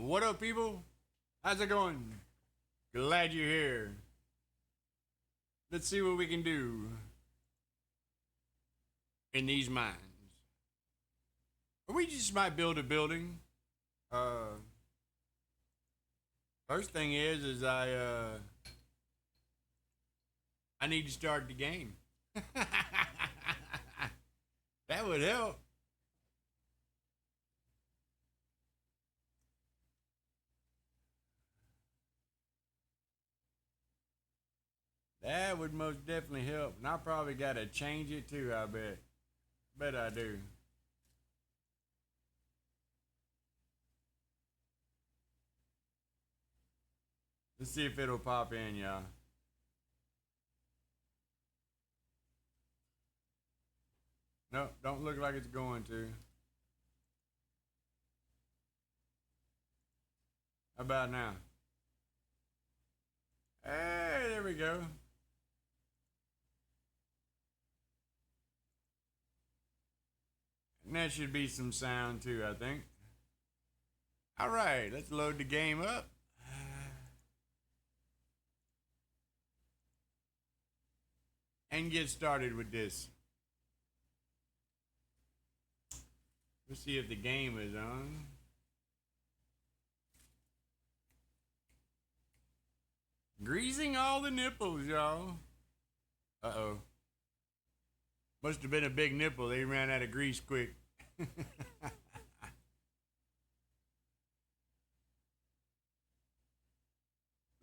What up, people? How's it going? Glad you're here. Let's see what we can do in these mines. Or we just might build a building. Uh, First thing is I need to start the game. That would help. That would most definitely help. And I probably got to change it too, I bet. Bet I do. Let's see if it'll pop in, y'all. Nope, don't look like it's going to. How about now? Hey, there we go. And that should be some sound too, I think. All right, let's load the game up. And get started with this. Let's see if the game is on. Greasing all the nipples, y'all. Uh-oh. Must have been a big nipple. They ran out of grease quick. We're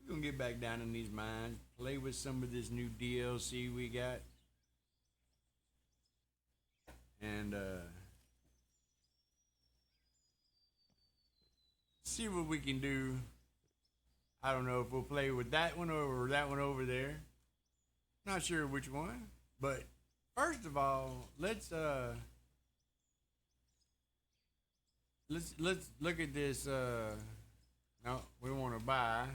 gonna get back down in these mines, play with some of this new DLC we got. And see what we can do. I don't know if we'll play with that one or that one over there. Not sure which one. But first of all, let's look at this. No, we want to buy.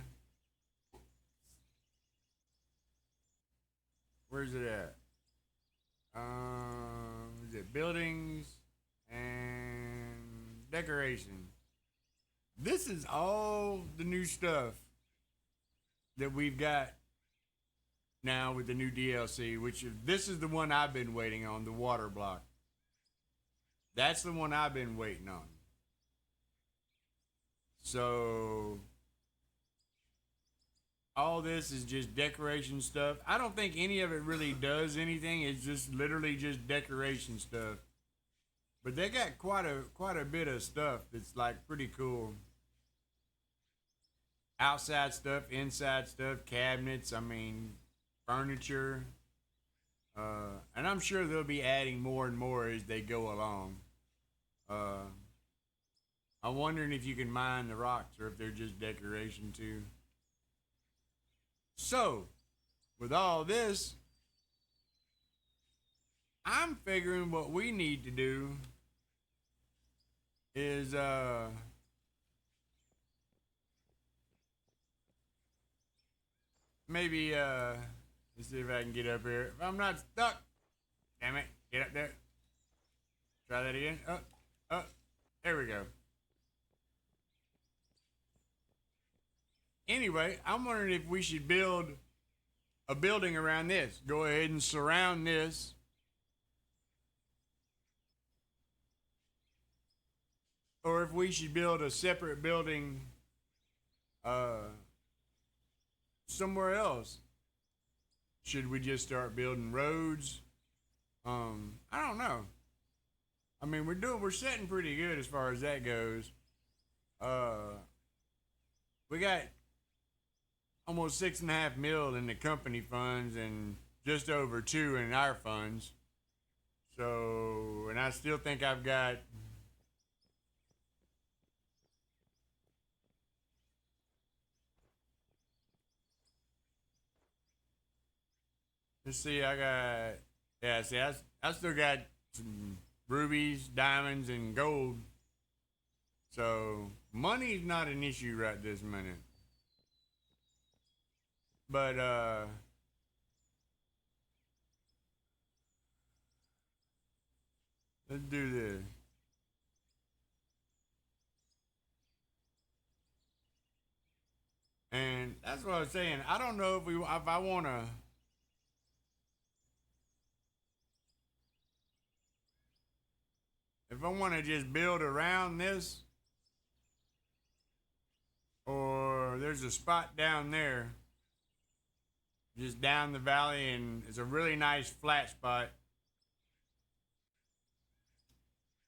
Where's it at? Is it buildings and decoration? This is all the new stuff that we've got now with the new DLC, this is the one I've been waiting on, the water block. That's the one I've been waiting on. So all this is just decoration stuff. I don't think any of it really does anything. It's just literally just decoration stuff. But they got quite a bit of stuff that's like pretty cool. Outside stuff, inside stuff, cabinets, I mean, furniture. And I'm sure they'll be adding more and more as they go along. I'm wondering if you can mine the rocks or if they're just decoration too. So, with all this, I'm figuring what we need to do is maybe let's see if I can get up here. If I'm not stuck, damn it, get up there. Try that again. Up. There we go. Anyway, I'm wondering if we should build a building around this. Go ahead and surround this. Or if we should build a separate building somewhere else. Should we just start building roads? I don't know. I mean, we're setting pretty good as far as that goes. We got almost 6.5 mil in the company funds and just over 2 in our funds. So, and I still think I've got let's see, I still got some rubies, diamonds, and gold. So money's not an issue right this minute. But let's do this. And that's what I was saying. I don't know if I want to, if I want to just build around this, or there's a spot down there, just down the valley, and it's a really nice flat spot.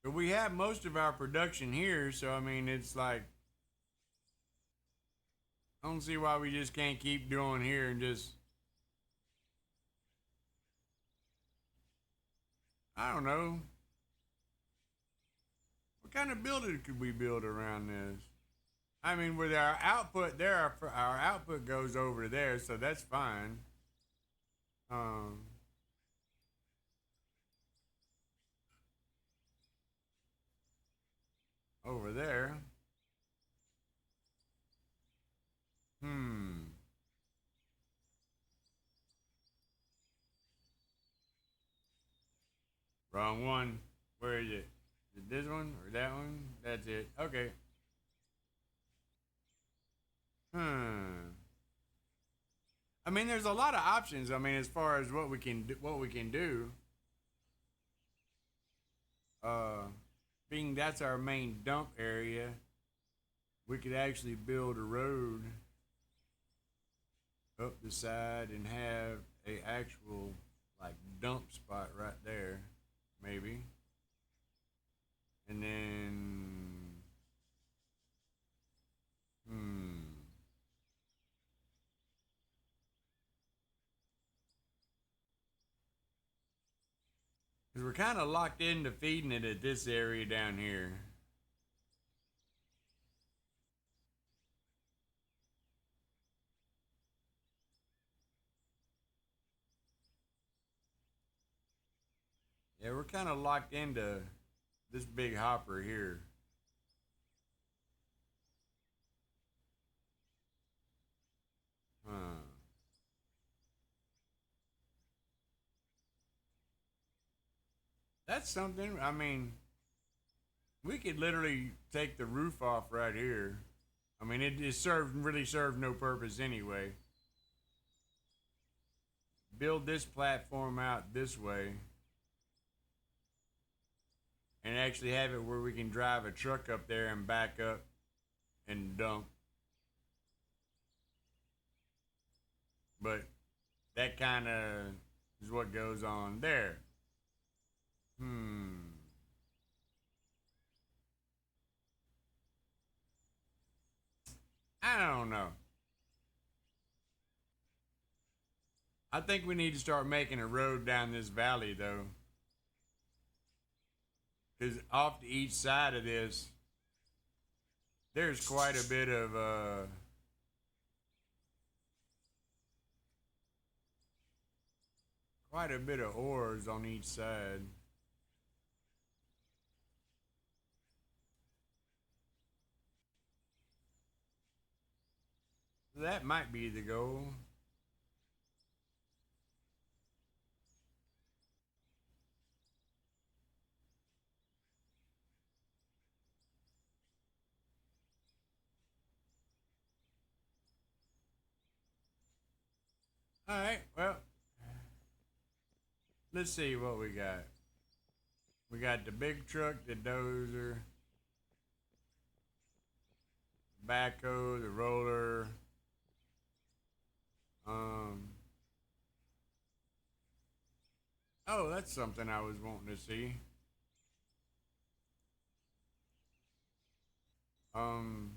But we have most of our production here, so I mean, it's like I don't see why we just can't keep doing here and just, I don't know, what kind of building could we build around this? I mean, with our output there, our output goes over there, so that's fine. Um, Over there. Hmm. Wrong one. Where is it? Is it this one or that one? That's it. Okay. Hmm. I mean, there's a lot of options. I mean, as far as what we can do. Uh, Being that's our main dump area, we could actually build a road up the side and have a actual like dump spot right there, maybe. And then, hmm, because we're kind of locked into feeding it at this area down here. Yeah, we're kind of locked into this big hopper here. Huh. That's something. I mean, we could literally take the roof off right here. I mean, it served no purpose anyway. Build this platform out this way and actually have it where we can drive a truck up there and back up and dump. But that kind of is what goes on there. Hmm. I don't know. I think we need to start making a road down this valley though, because off to each side of this, there's quite a bit of ores on each side. That might be the goal. All right. Well, let's see what we got. We got the big truck, the dozer, backhoe, the roller. Um. Oh, that's something I was wanting to see. Um.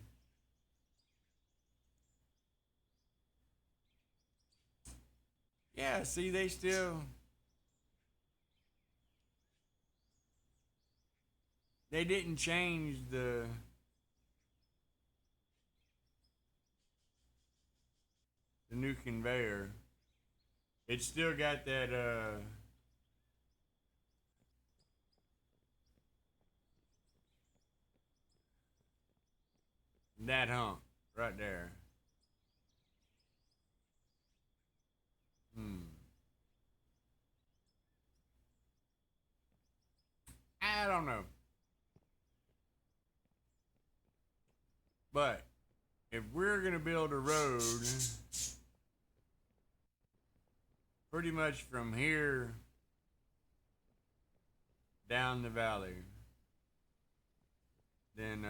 Yeah. See, they didn't change the new conveyor. It's still got that hump right there. Hmm. I don't know, but if we're gonna build a road pretty much from here down the valley, then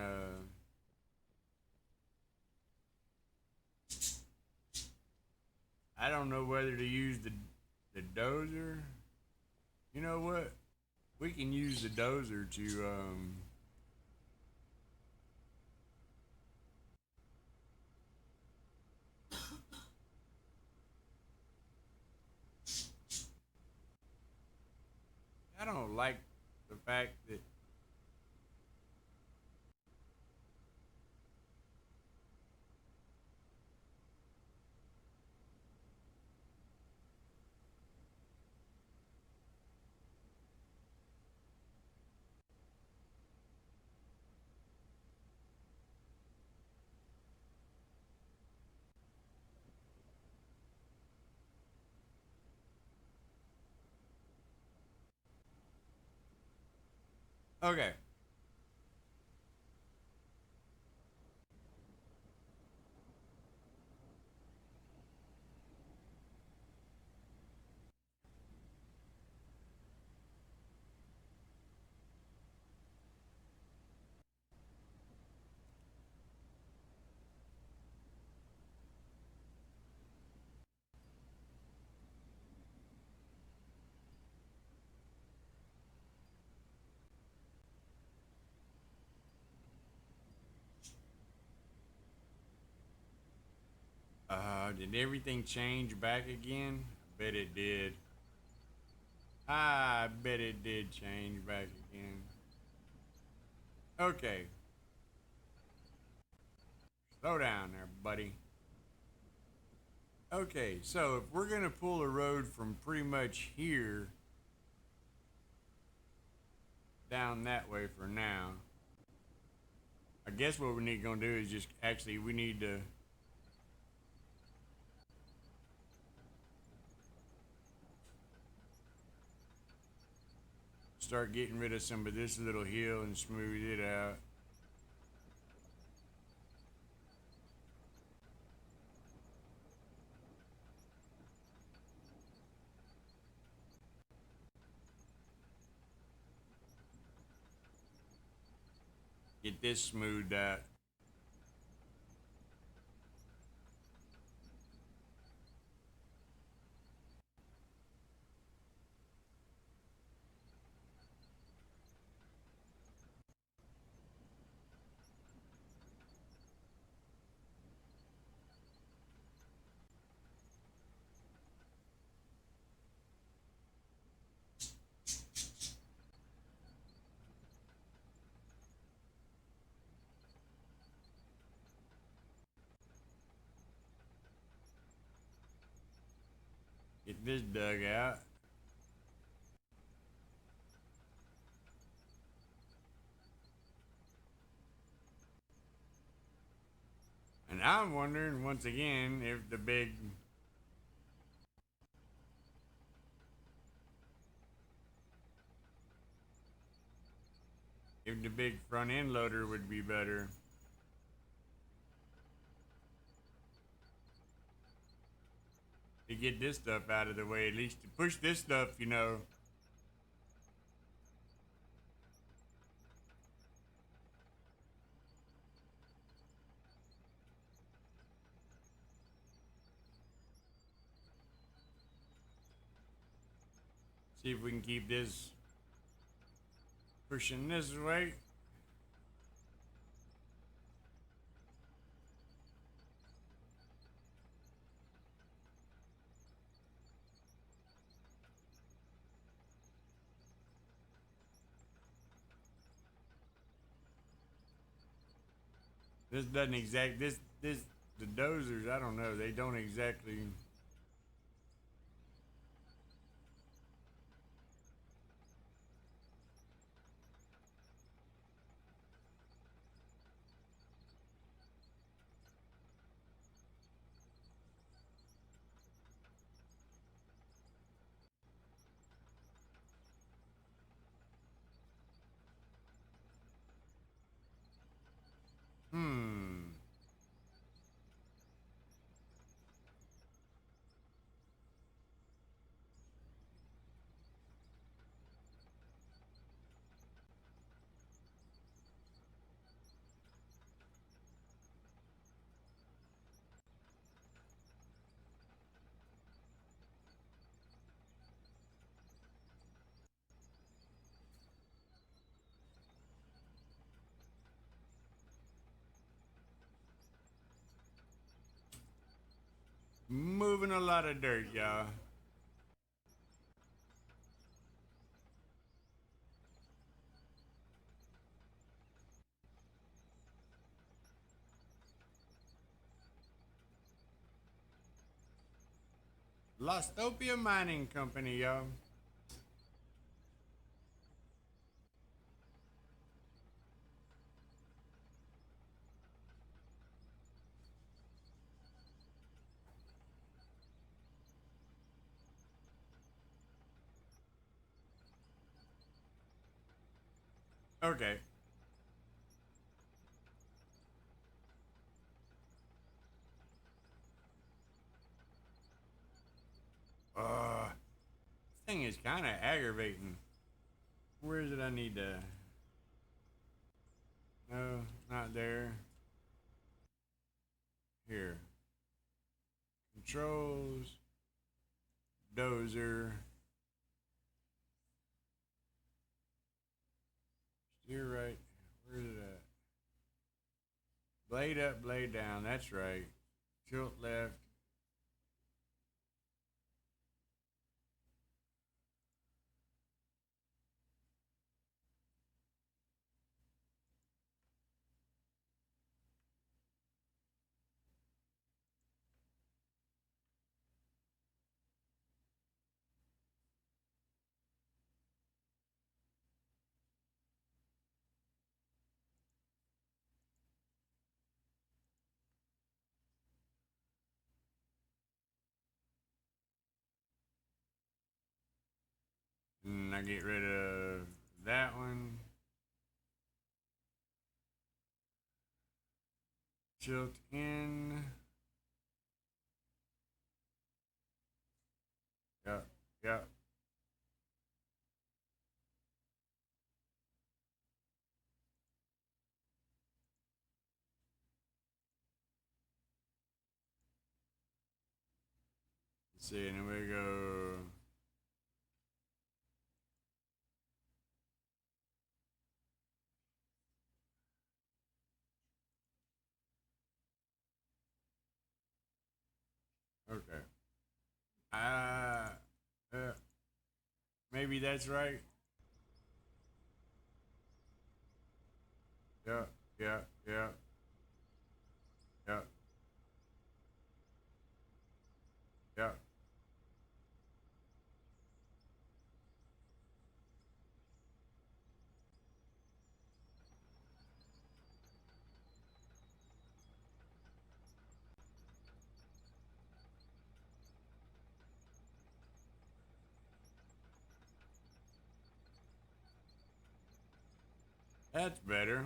I don't know whether to use the dozer. You know what? We can use the dozer to I don't like the fact that okay. Did everything change back again? I bet it did. I bet it did change back again. Okay, slow down there, buddy. Okay, so if we're gonna pull a road from pretty much here down that way for now, I guess what we need gonna do is just actually we need to start getting rid of some of this little hill and smooth it out. Get this smoothed out. Get this dug out. And I'm wondering once again if the big front end loader would be better to get this stuff out of the way, at least to push this stuff, you know. See if we can keep this pushing this way. This doesn't exact this the dozers. I don't know. They don't exactly. Hmm. Moving a lot of dirt, y'all. Lostopia Mining Company, y'all. Okay. This thing is kind of aggravating. Where is it I need to? No, not there. Here. Controls. Dozer. Steer right. Where is it at? Blade up, blade down. That's right. Tilt left. And I get rid of that one. Tilt in. Yep, yep. Let's see, and then we go. Okay. Uh, maybe that's right. Yep, yep, yep, yep, yep. That's better.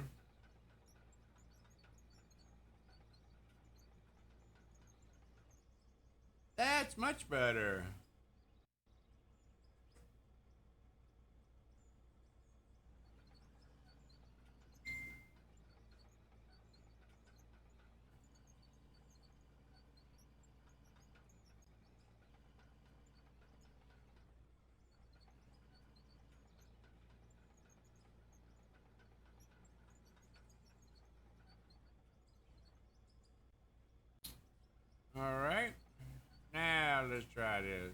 That's much better. All right. Now let's try this.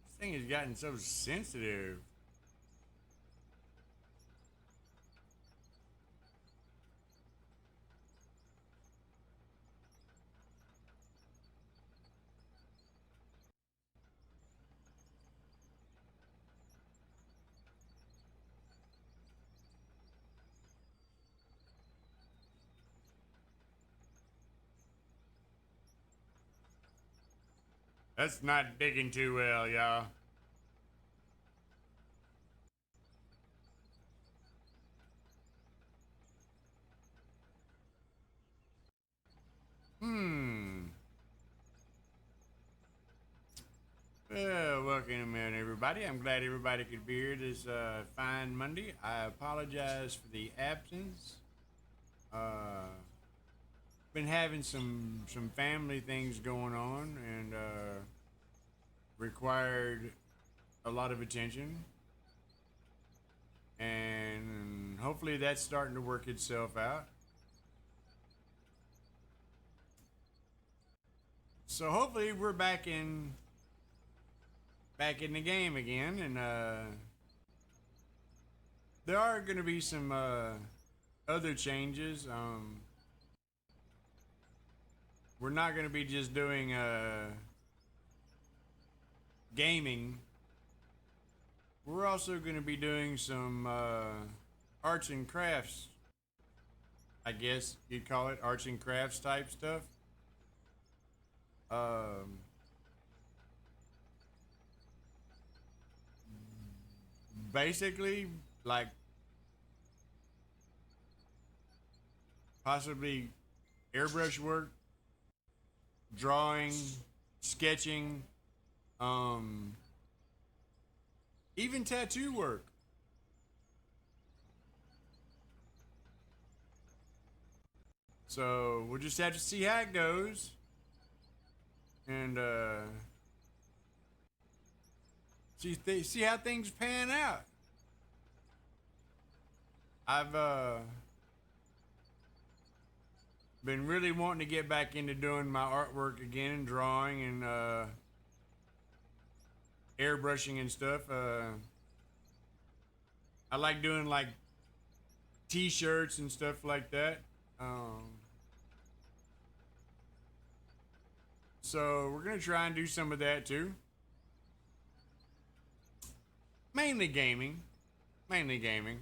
This thing has gotten so sensitive. That's not digging too well, y'all. Hmm. Well, welcome in, everybody. I'm glad everybody could be here this fine Monday. I apologize for the absence. Uh, been having some family things going on and required a lot of attention. And hopefully that's starting to work itself out. So hopefully we're back in the game again, and there are going to be some other changes. We're not going to be just doing gaming. We're also going to be doing some arts and crafts. I guess you'd call it arts and crafts type stuff. Um, Basically, like possibly airbrush work, drawing, sketching, um, even tattoo work. So we'll just have to see how it goes, and see how things pan out. I've been really wanting to get back into doing my artwork again, and drawing and airbrushing and stuff. I like doing like t-shirts and stuff like that. So we're gonna try and do some of that too. Mainly gaming. Mainly gaming.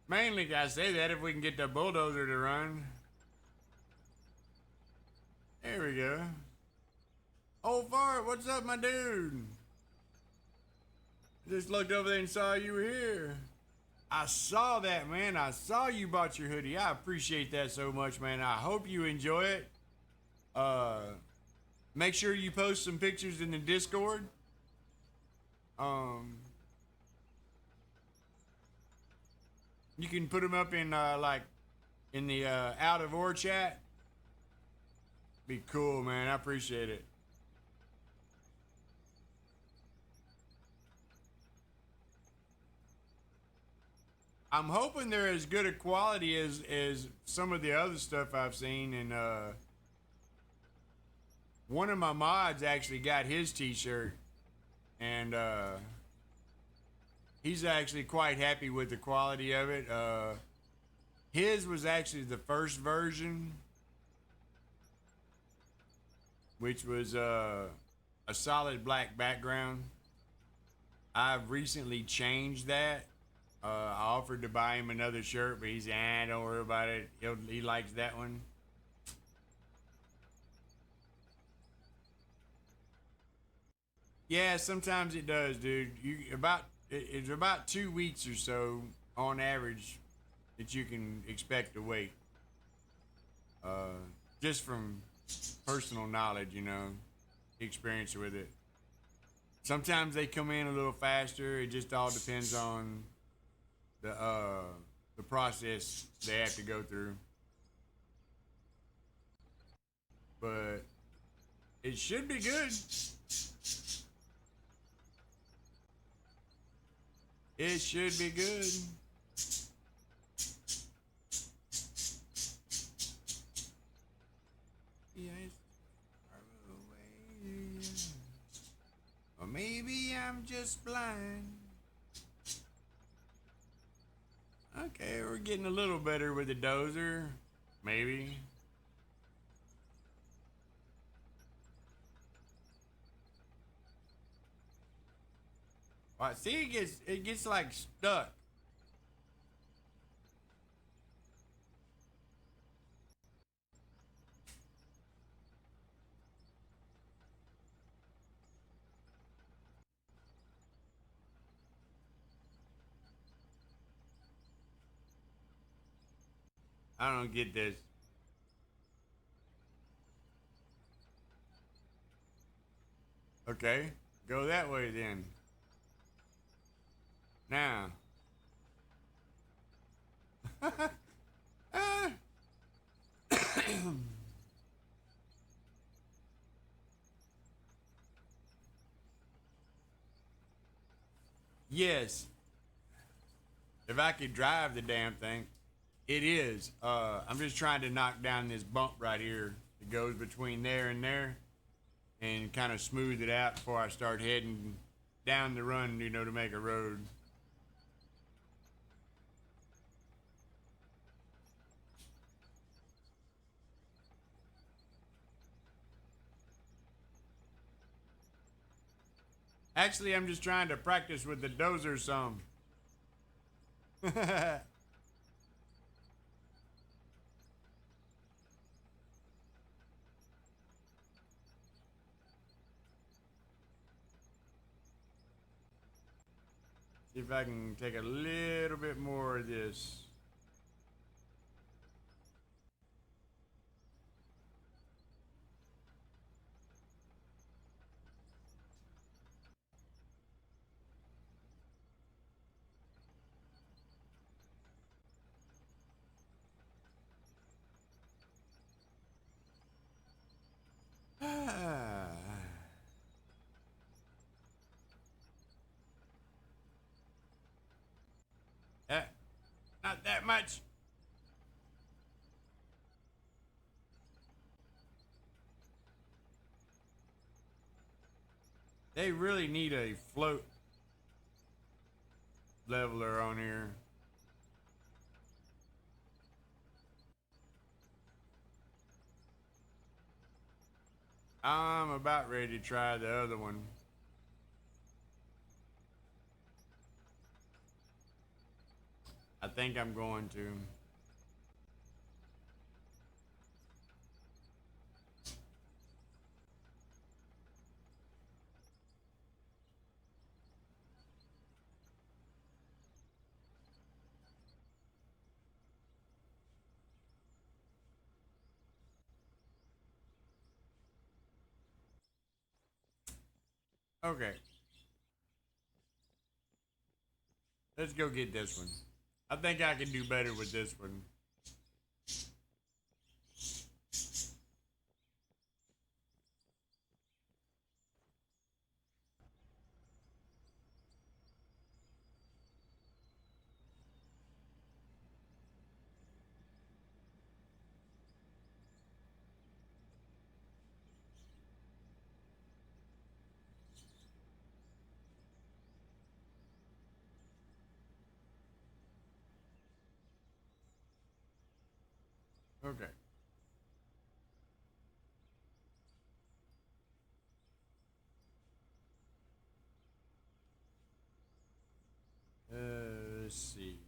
Mainly, I say that if we can get the bulldozer to run. There we go. Oh, Fart, what's up, my dude? Just looked over there and saw you were here. I saw that, man. I saw you bought your hoodie. I appreciate that so much, man. I hope you enjoy it. Uh, Make sure you post some pictures in the Discord. Um, you can put them up in like in the out of or chat. Be cool, man. I appreciate it. I'm hoping they're as good a quality as some of the other stuff I've seen, and one of my mods actually got his T-shirt, and he's actually quite happy with the quality of it. His was actually the first version, which was a solid black background. I've recently changed that. I offered to buy him another shirt, but he said, don't worry about it. He likes that one. Yeah, sometimes it does, dude. It's about 2 weeks or so on average that you can expect to wait. Just from personal knowledge, experience with it. Sometimes they come in a little faster. It just all depends on the process they have to go through. But it should be good. It should be good. Yes. Or maybe I'm just blind. Okay, we're getting a little better with the dozer. Maybe. Well, see, it gets like stuck. I don't get this. Okay, go that way then. Now. Yes, if I could drive the damn thing. It is. I'm just trying to knock down this bump right here that goes between there and there and kind of smooth it out before I start heading down the run, to make a road. Actually, I'm just trying to practice with the dozer some. See if I can take a little bit more of this. Not that much. They really need a float leveler on here. I'm about ready to try the other one. I think I'm going to. Okay. Let's go get this one. I think I can do better with this one. Okay. Let's see.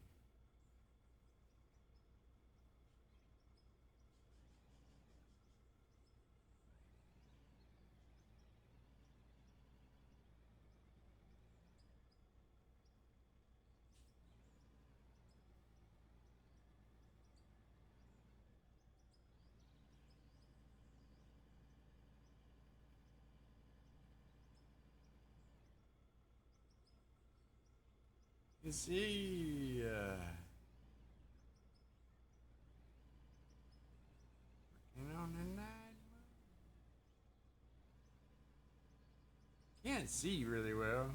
Let's see. On the night. Can't see really well.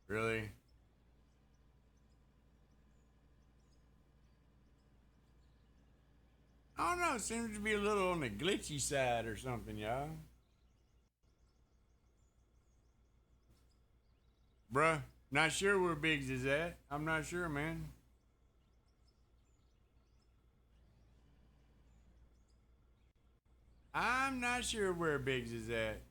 Really? I don't know. It seems to be a little on the glitchy side or something, y'all. Bruh, not sure where Biggs is at. I'm not sure, man. I'm not sure where Biggs is at.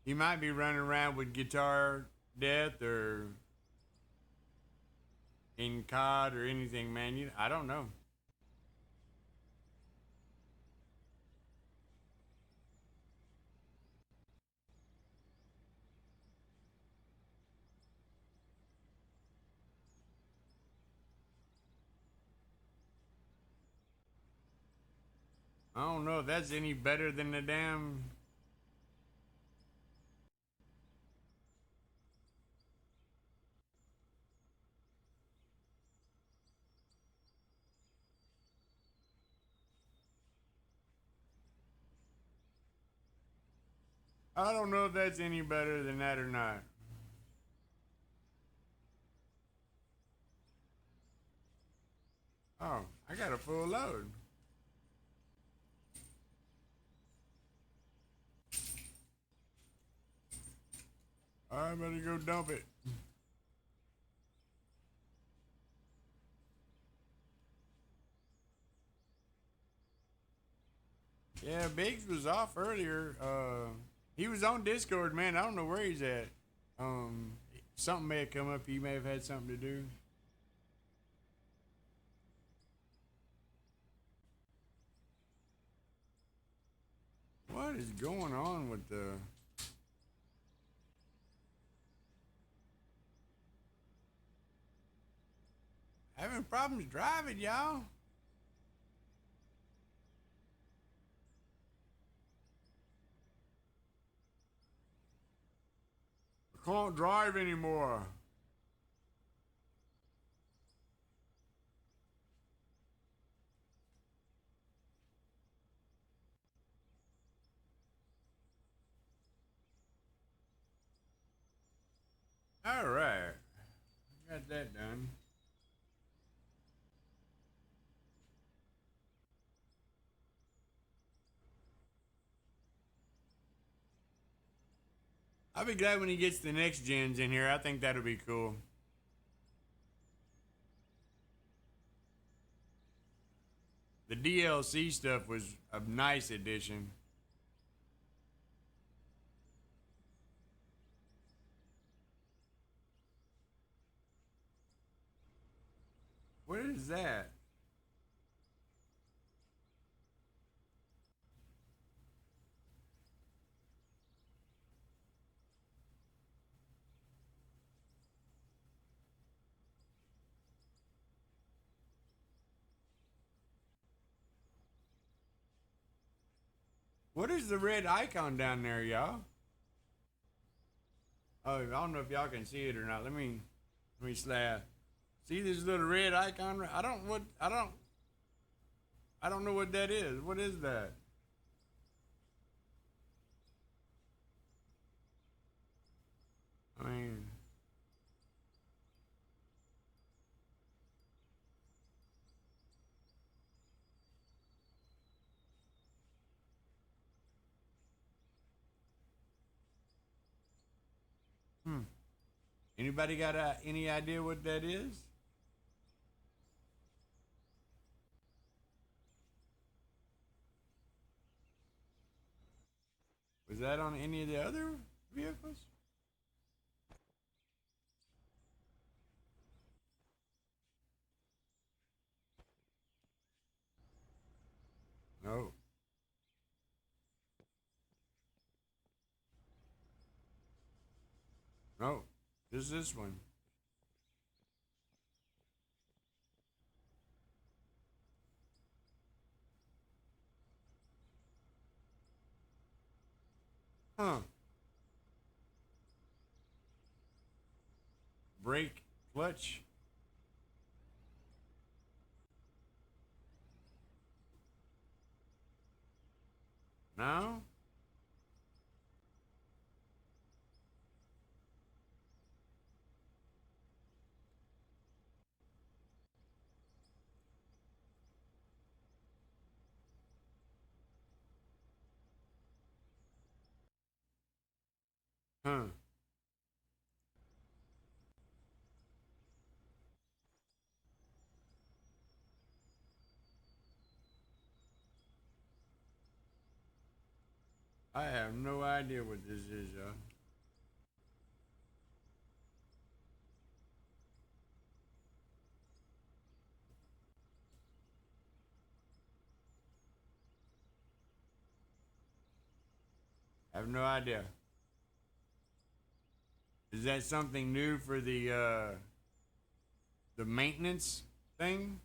He might be running around with guitar death or in COD or anything, man. I don't know. I don't know if that's any better than the damn. I don't know if that's any better than that or not. Oh, I got a full load. I better go dump it. Yeah, Biggs was off earlier. He was on Discord, man. I don't know where he's at. Um, Something may have come up. He may have had something to do. What is going on with the? Having problems driving, y'all. I can't drive anymore. All right, got that done. I'll be glad when he gets the next gens in here. I think that'll be cool. The DLC stuff was a nice addition. What is that? What is the red icon down there, y'all? Oh, I don't know if y'all can see it or not. Let me slap. See this little red icon? I don't know what that is. What is that? I mean, hmm. Anybody got any idea what that is? Was that on any of the other vehicles? No. No. Just this one. Huh. Brake, clutch. No? Huh. I have no idea what this is, y'all. I have no idea. Is that something new for the maintenance thing?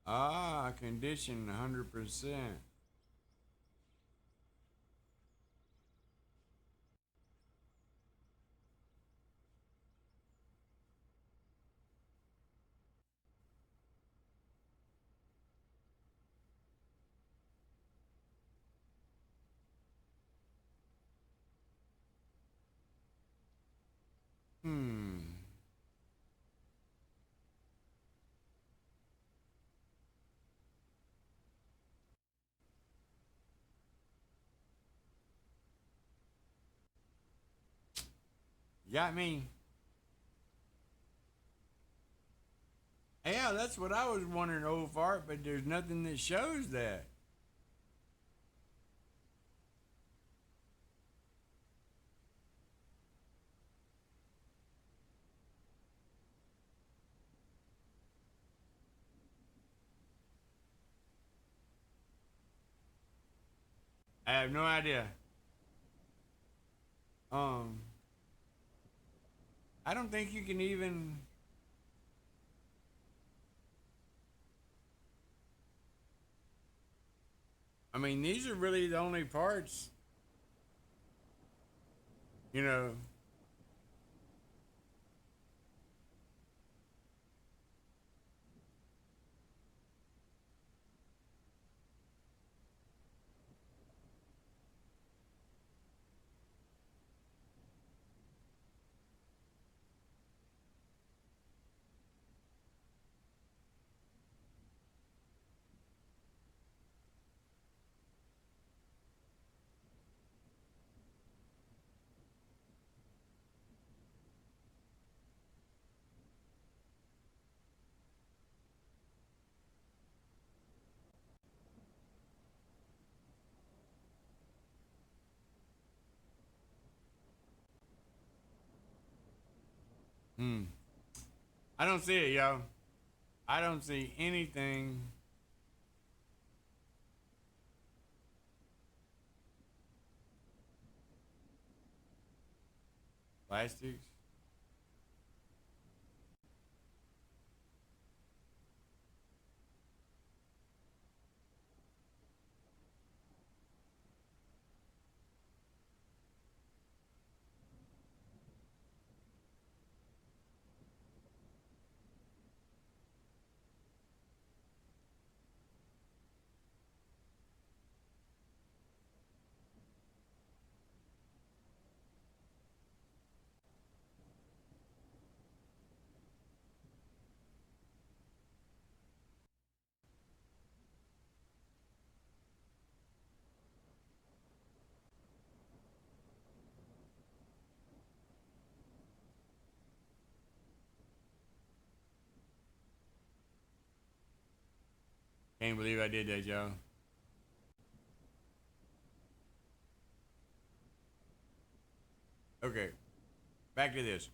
Ah, condition 100%. Hmm. Got me. Yeah, that's what I was wondering, old fart, but there's nothing that shows that. I have no idea. Um, I don't think you can even. I mean, these are really the only parts, you know. Hmm. I don't see it, yo. I don't see anything. Plastics. Can't believe I did that, yo. Okay, back to this.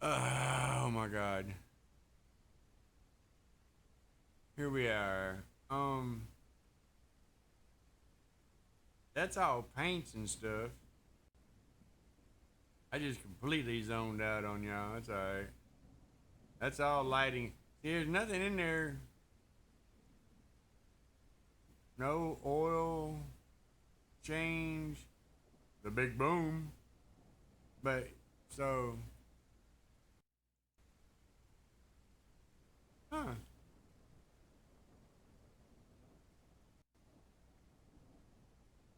Oh my god. Here we are. That's all paints and stuff. I just completely zoned out on y'all. That's alright. That's all lighting. See, there's nothing in there. No oil change. The big boom. But so, huh?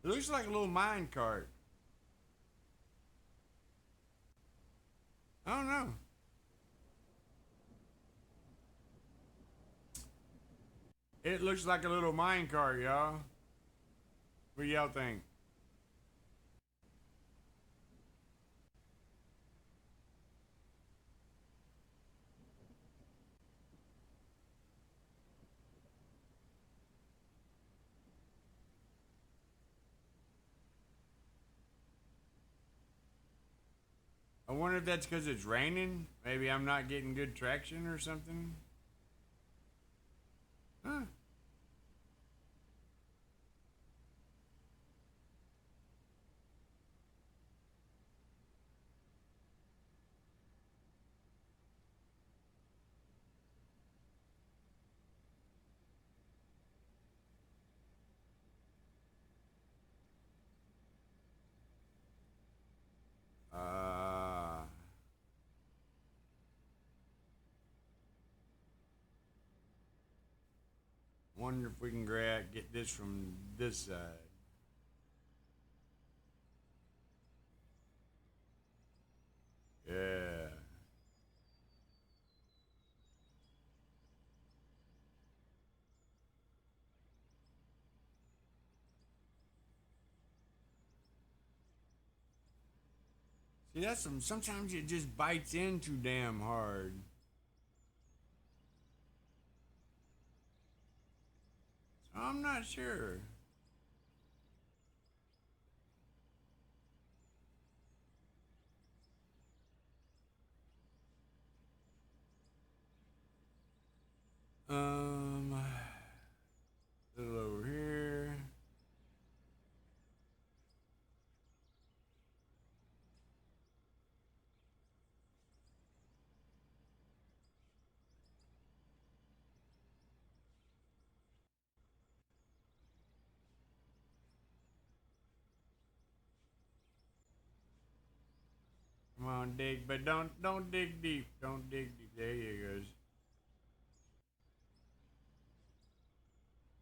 It looks like a little mine cart. I don't know. It looks like a little mine cart, y'all. What do y'all think? I wonder if that's because it's raining. Maybe I'm not getting good traction or something. Huh? wonder if we can get this from this side. Yeah. See, that's some. Sometimes it just bites in too damn hard. So I'm not sure. A little over here. Come on, dig, but don't dig deep. Don't dig deep. There you goes.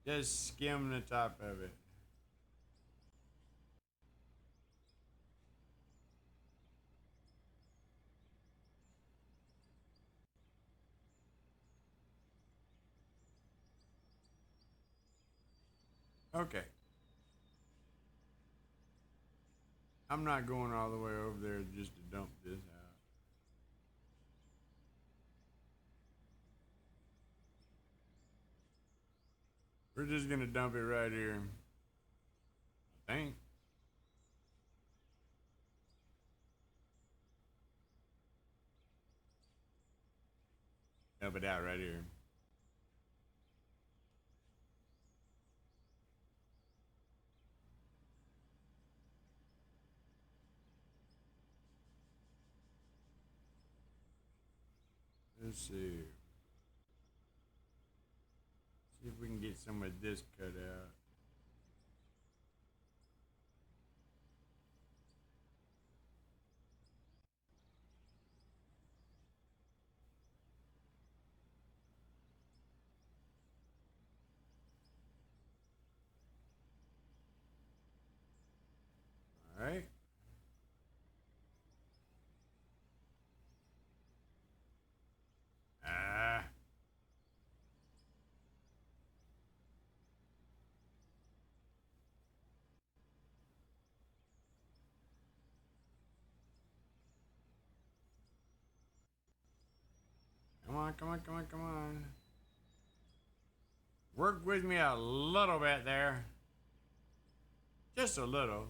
Just skim the top of it. Okay. I'm not going all the way over there just to dump this out. We're just gonna dump it right here. I think. Dump it out right here. Let's see. See if we can get some of this cut out. All right. Ah. Come on, come on, come on, come on. Work with me a little bit there. Just a little.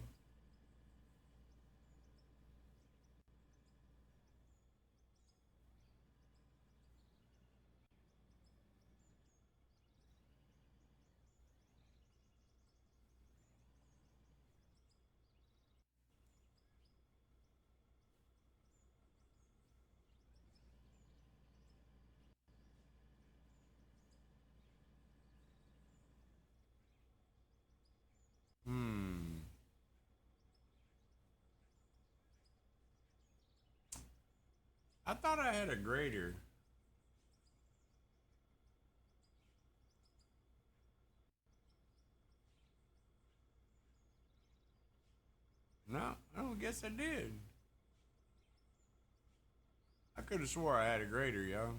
Hmm. I thought I had a grater. No, I don't guess I did. I could have swore I had a grater, yo.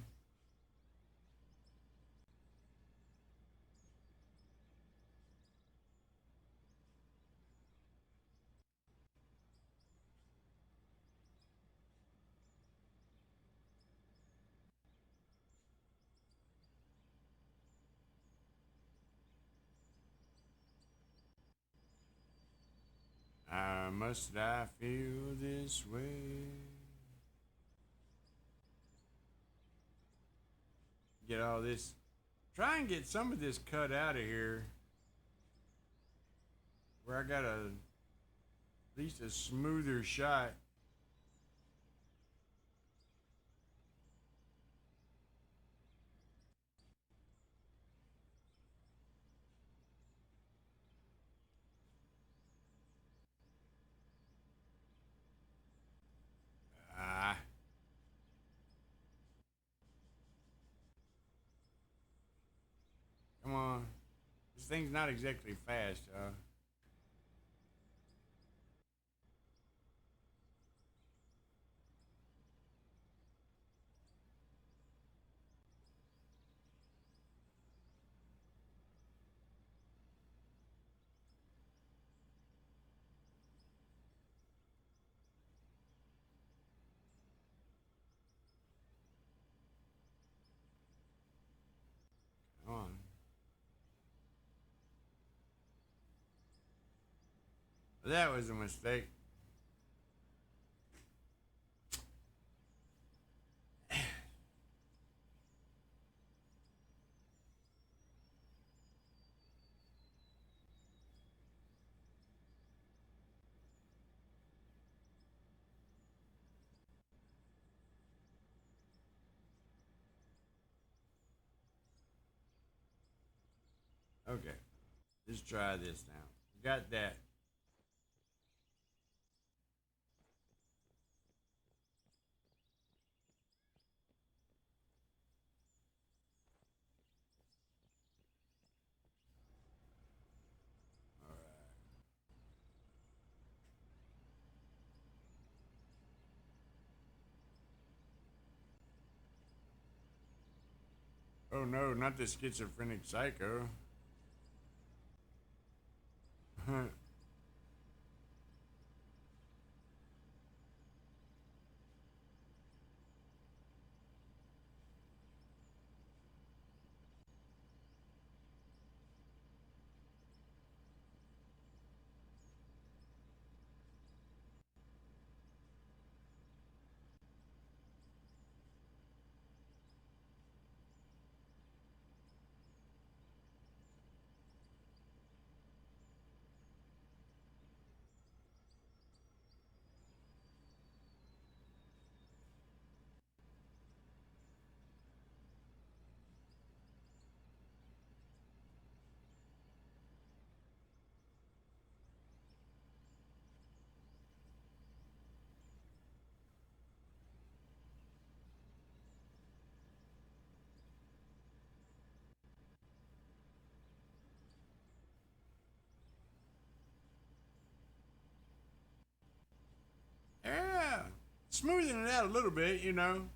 Must I feel this way? Get all this. Try and get some of this cut out of here. Where I got at least a smoother shot. Ah, come on. This thing's not exactly fast, Come on. That was a mistake. Okay, let's try this now. Got that. All right. Oh no, not the schizophrenic psycho. Yeah, smoothing it out a little bit, you know.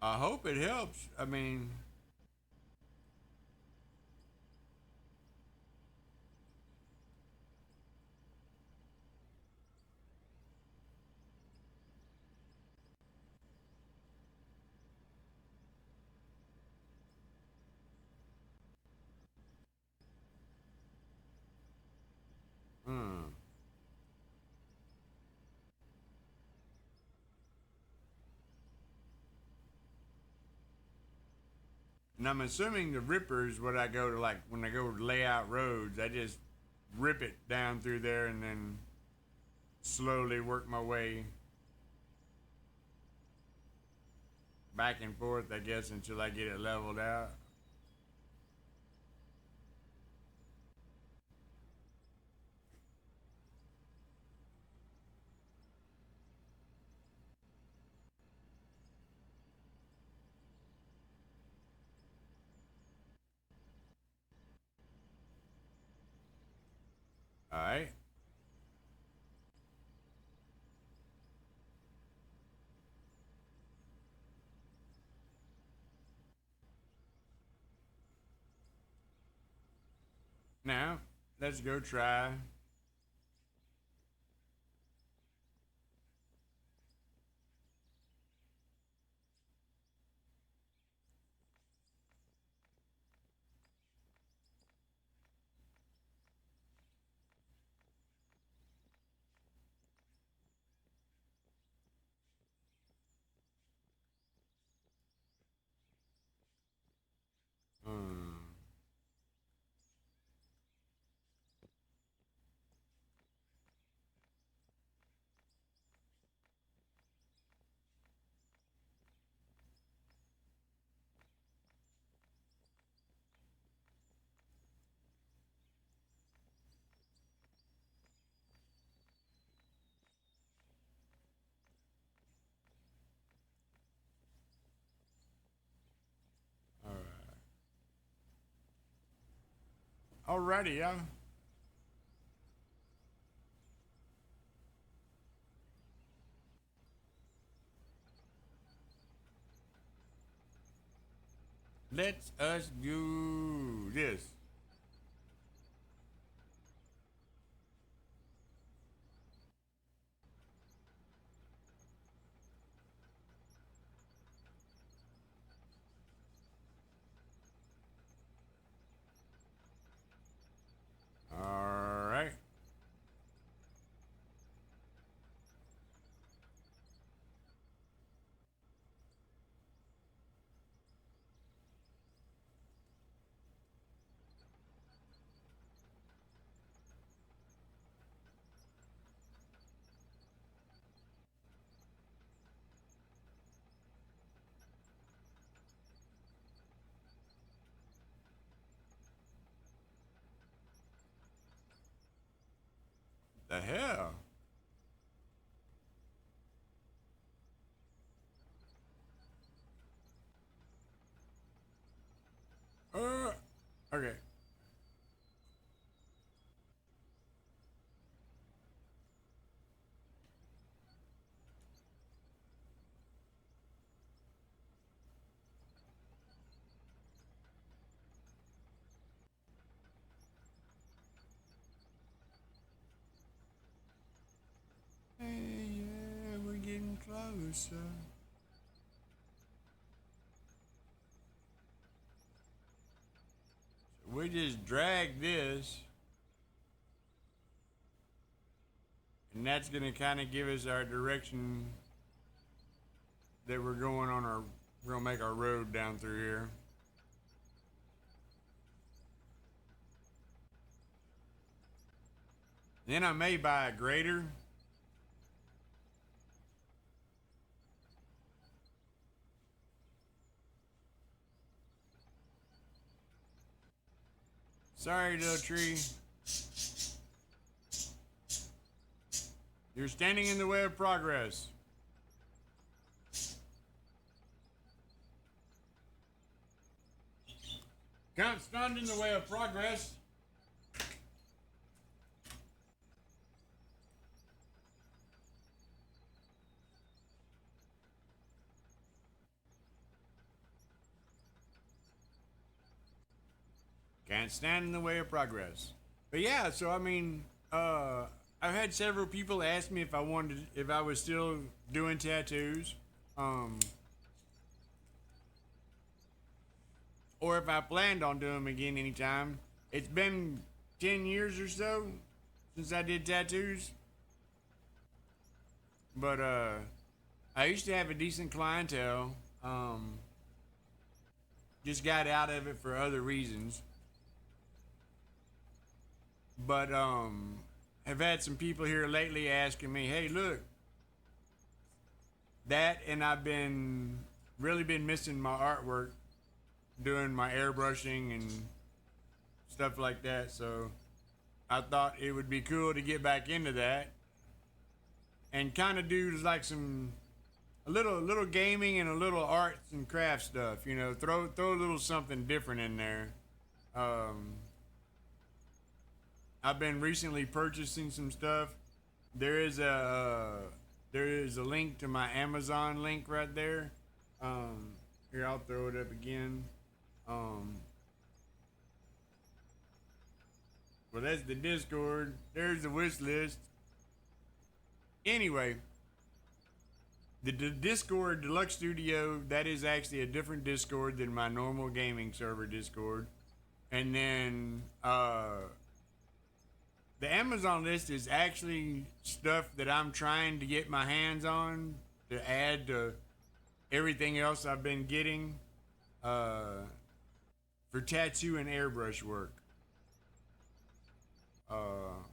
I hope it helps. I mean, hmm. And I'm assuming the rippers, what I go to like when I go to lay out roads, I just rip it down through there and then slowly work my way back and forth, I guess, until I get it leveled out. All right. Now, let's go try. Hmm. Alrighty, yeah. Let's us do this. All right. The hell? Okay. Hey, yeah, we're getting closer. We just drag this, and that's gonna kind of give us our direction that we're going on our. We're gonna make our road down through here. Then I may buy a grader. Sorry, little tree. You're standing in the way of progress. Can't stand in the way of progress. Can't stand in the way of progress. But yeah, so I mean, I've had several people ask me if I wanted, if I was still doing tattoos, um, or if I planned on doing them again anytime. It's been 10 years or so since I did tattoos, but I used to have a decent clientele. Just got out of it for other reasons, but have had some people here lately asking me, "Hey, look, that," and I've been really been missing my artwork, doing my airbrushing and stuff like that. So I thought it would be cool to get back into that and kind of do like some a little gaming and a little arts and craft stuff. You know, throw a little something different in there. Um, I've been recently purchasing some stuff. There is a link to my Amazon link right there. Um, Here, I'll throw it up again. Um, well, that's the Discord. There's the wish list. Anyway, the Discord Deluxe Studio, that is actually a different Discord than my normal gaming server Discord. And then the Amazon list is actually stuff that I'm trying to get my hands on to add to everything else I've been getting for tattoo and airbrush work. Uh,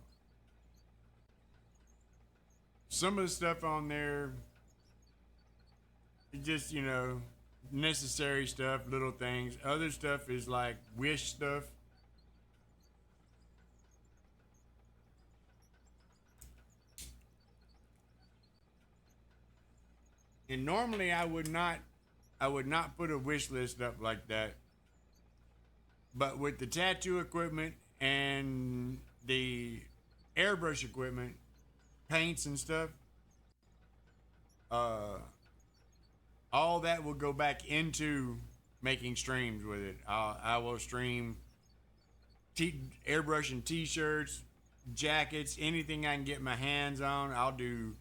some of the stuff on there is just, necessary stuff, little things. Other stuff is like wish stuff. And normally I would not put a wish list up like that. But with the tattoo equipment and the airbrush equipment, paints and stuff, uh, all that will go back into making streams with it. I will stream airbrushing t-shirts, jackets, anything I can get my hands on. I'll do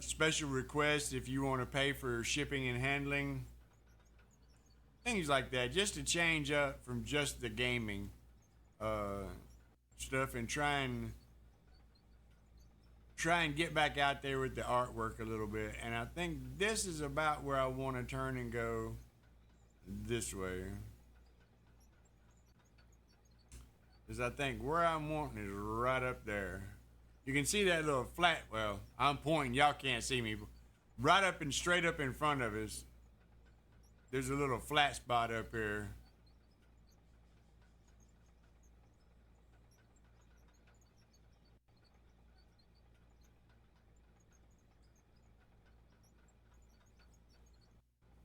special requests if you want to pay for shipping and handling, things like that, just to change up from just the gaming stuff and try and get back out there with the artwork a little bit. And I think this is about where I want to turn and go this way. Because I think where I'm wanting is right up there. You can see that little flat, well, I'm pointing, y'all can't see me, but right up and straight up in front of us, there's a little flat spot up here.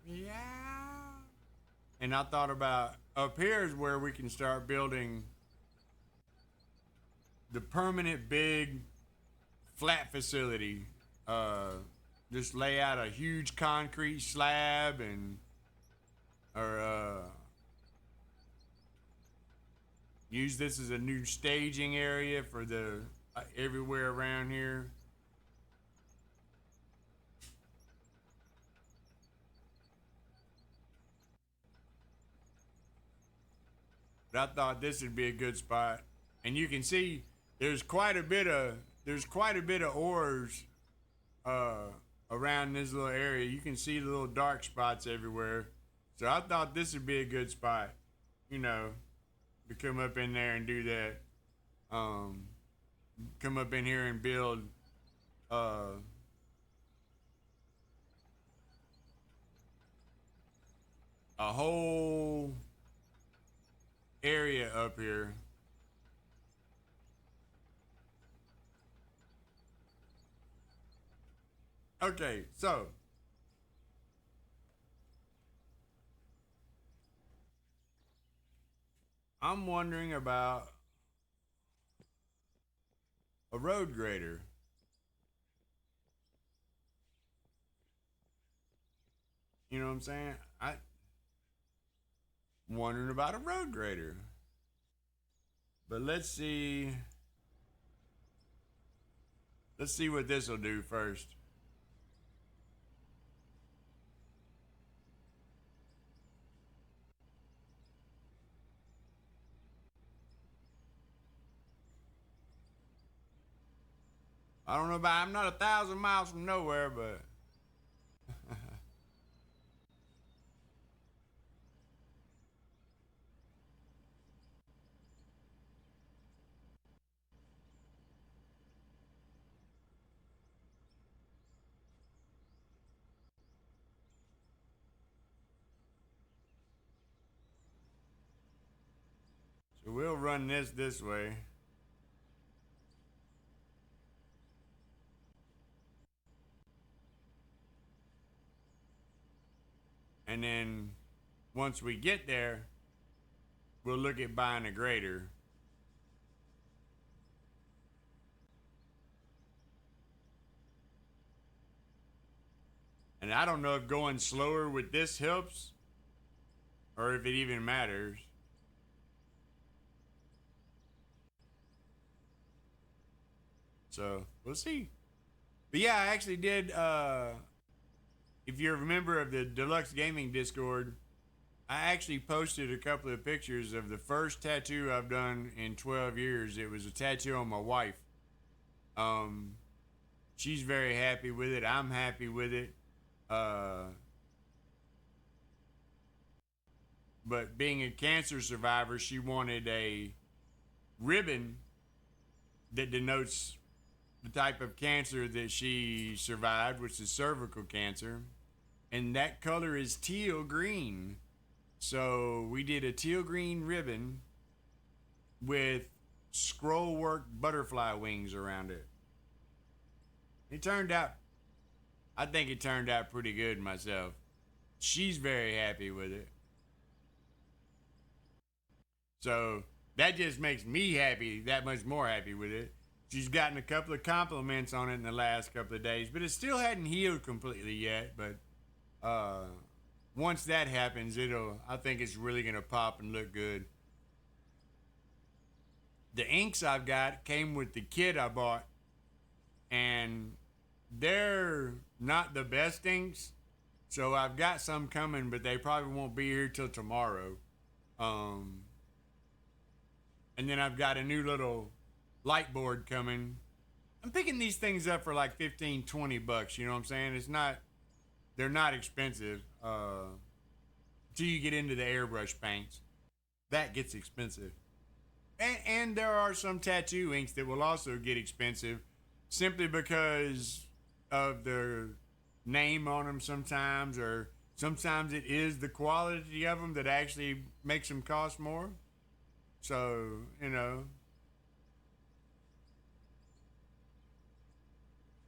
Yeah. And I thought about up here is where we can start building the permanent big flat facility. Just lay out a huge concrete slab and or use this as a new staging area for the everywhere around here. But I thought this would be a good spot, and you can see there's quite a bit of ores around this little area. You can see the little dark spots everywhere. So I thought this would be a good spot, you know, to come up in there and do that. Come up in here and build a whole area up here. Okay, so I'm wondering about a road grader. You know what I'm saying? I wondering about a road grader. But let's see. Let's see what this will do first. I don't know about, I'm not 1,000 miles from nowhere, but so we'll run this way. And then once we get there, we'll look at buying a grader. And I don't know if going slower with this helps or if it even matters. So we'll see. But yeah, I actually did. If you're a member of the Deluxe Gaming Discord, I actually posted a couple of pictures of the first tattoo I've done in 12 years. It was a tattoo on my wife. She's very happy with it. I'm happy with it. But being a cancer survivor, she wanted a ribbon that denotes the type of cancer that she survived, which is cervical cancer. And that color is teal green. So we did a teal green ribbon with scroll work butterfly wings around it. It turned out, I think it turned out pretty good myself. She's very happy with it. So that just makes me happy, that much more happy with it. She's gotten a couple of compliments on it in the last couple of days, but it still hadn't healed completely yet. But once that happens, I think it's really gonna pop and look good. The inks I've got came with the kit I bought, and they're not the best inks. So I've got some coming, but they probably won't be here till tomorrow. Um, and then I've got a new little light board coming. I'm picking these things up for like 15, 20 bucks. You know what I'm saying? They're not expensive. Till you get into the airbrush paints, that gets expensive. And there are some tattoo inks that will also get expensive simply because of the name on them sometimes, or sometimes it is the quality of them that actually makes them cost more. So,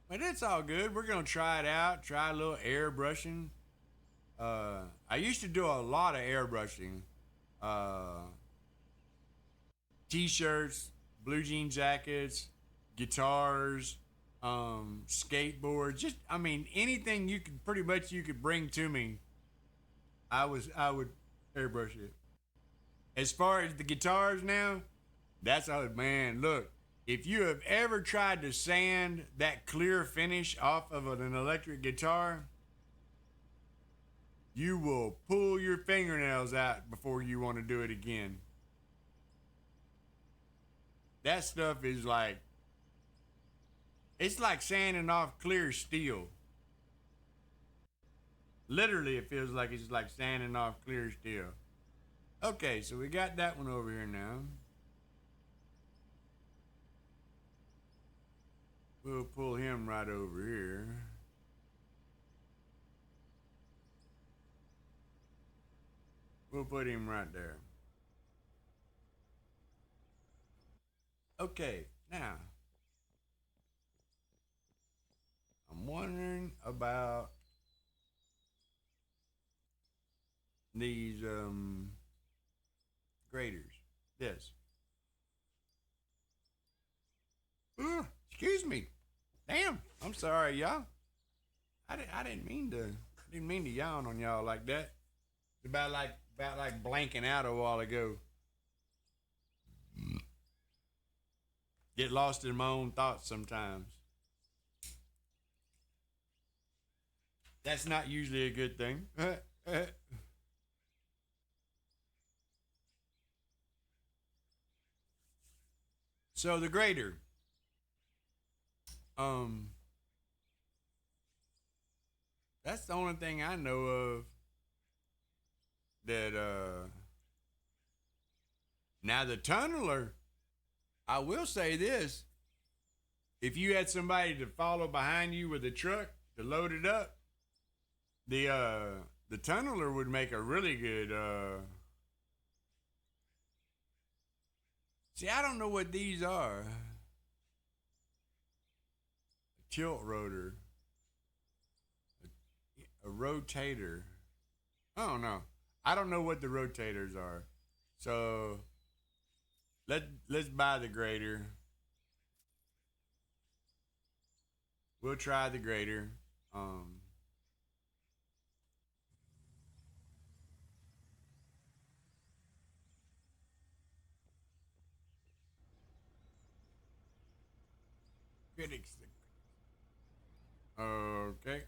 but it's all good. We're going to try it out, try a little airbrushing. I used to do a lot of airbrushing. Uh, T-shirts, blue jean jackets, guitars, skateboards. Just, I mean, anything you could bring to me, I would airbrush it. As far as the guitars now, that's all, man. Look, if you have ever tried to sand that clear finish off of an electric guitar, you will pull your fingernails out before you want to do it again. That stuff is like, it's like sanding off clear steel. Literally, it feels like it's like sanding off clear steel. Okay, so we got that one over here now. We'll pull him right over here. We'll put him right there. Okay, now I'm wondering about these graders. This. Excuse me. Damn. I'm sorry, y'all. I didn't mean to yawn on y'all like that. It's about like blanking out a while ago. Get lost in my own thoughts sometimes. That's not usually a good thing. So the grader. Um that's the only thing I know of that now the tunneler, I will say this. If you had somebody to follow behind you with a truck to load it up, the tunneler would make a really good see, I don't know what these are. A tilt rotor, a rotator. I don't know. I don't know what the rotators are. So let's buy the grader. We'll try the grader. Critics. Okay.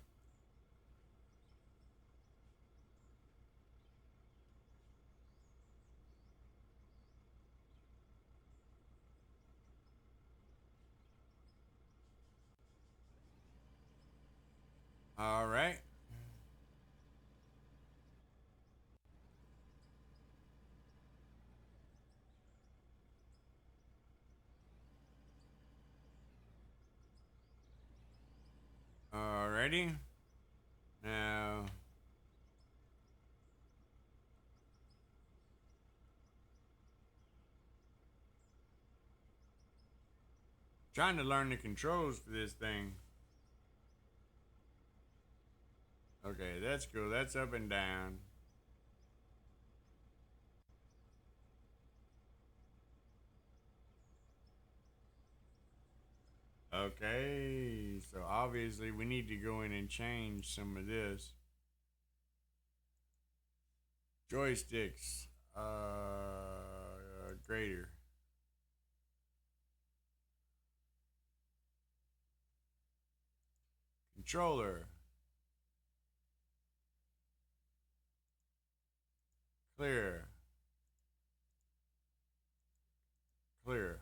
All right. Alrighty. Now, trying to learn the controls for this thing. Okay, that's cool. That's up and down. Okay, so obviously we need to go in and change some of this. Joysticks, greater. Controller, clear, clear.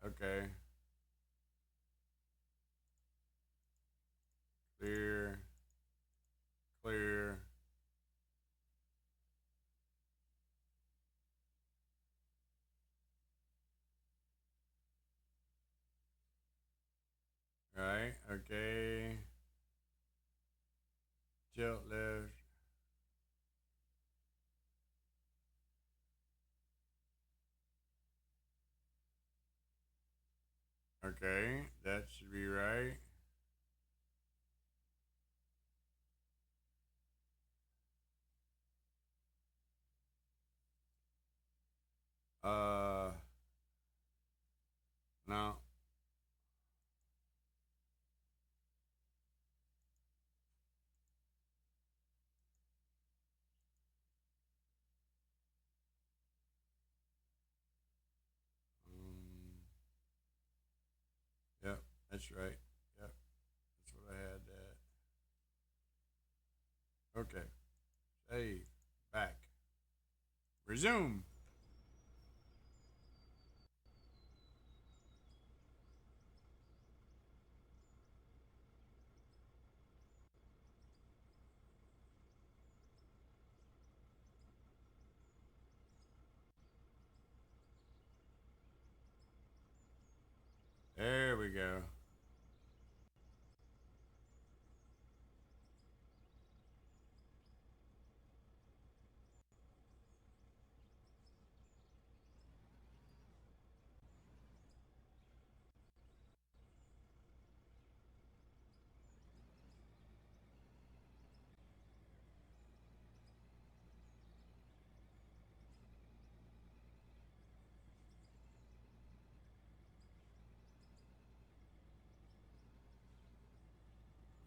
Okay, clear, clear. Right, okay. Tilt left. Okay, that should be right. Uh, no. Yep, that's right. Yep, that's what I had that. Okay, save, back, resume. There we go.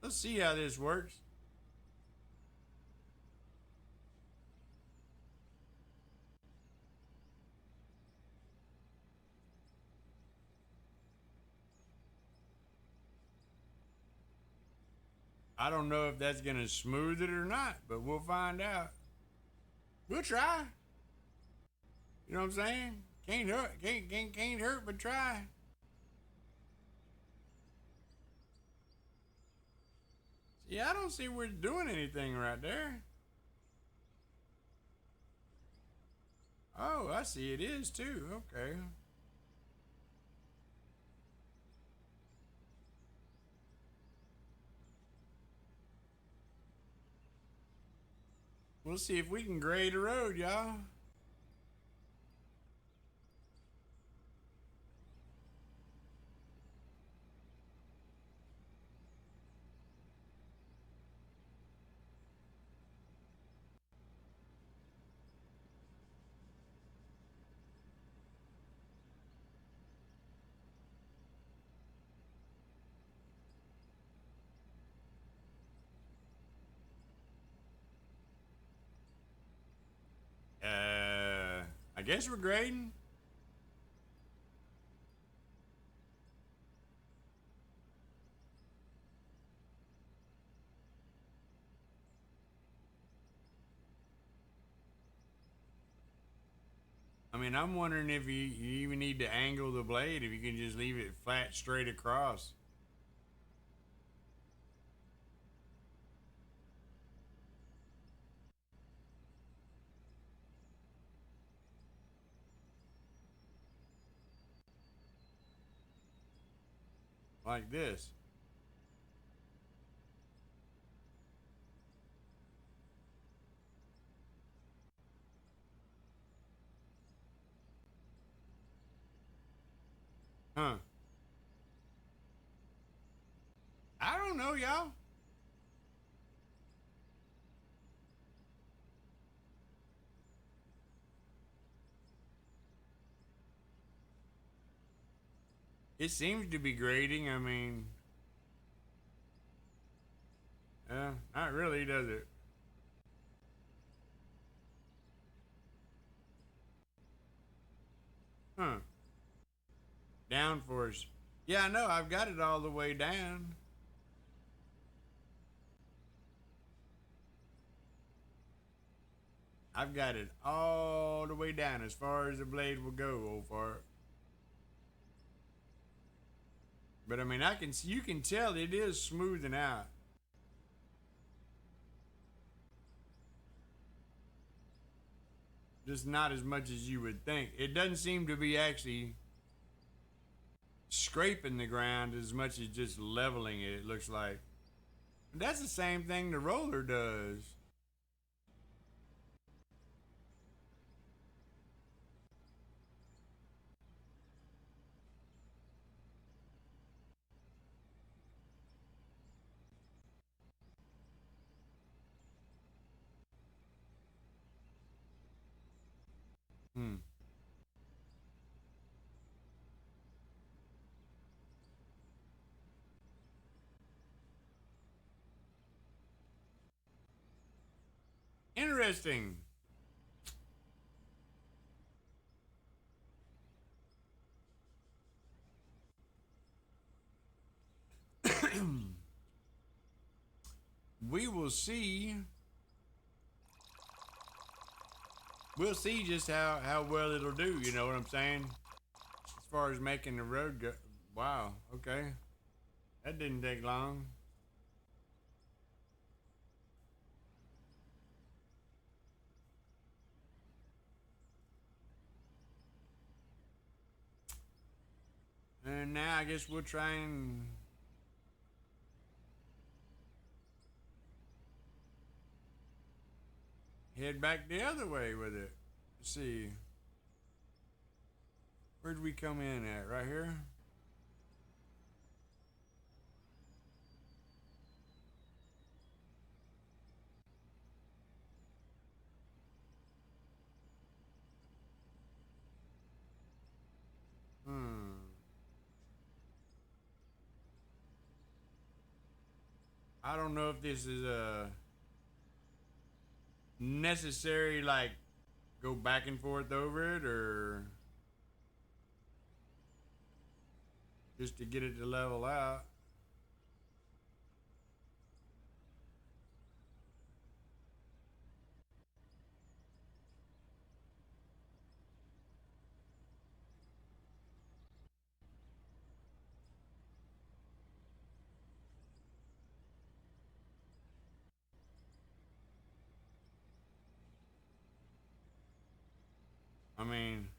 Let's see how this works. I don't know if that's gonna smooth it or not, but we'll find out. We'll try. You know what I'm saying? Can't hurt but try. See, I don't see we're doing anything right there. Oh, I see it is too. Okay. We'll see if we can grade a road, y'all. I guess we're grading. I mean, I'm wondering if you even need to angle the blade, if you can just leave it flat straight across. Like this. Huh. I don't know, y'all. It seems to be grading. I mean, not really, does it? Huh. Downforce. Yeah, I know. I've got it all the way down. I've got it all the way down as far as the blade will go, old fart. But I mean, you can tell it is smoothing out. Just not as much as you would think. It doesn't seem to be actually scraping the ground as much as just leveling it, it looks like. That's the same thing the roller does. Hmm. Interesting. We will see. We'll see just how well it'll do. You know what I'm saying? As far as making the road go. Wow. Okay. That didn't take long. And now I guess we'll try and head back the other way with it. Let's see. Where'd we come in at? Right here? Hmm. I don't know if this is a necessary, like, go back and forth over it or just to get it to level out. I mean,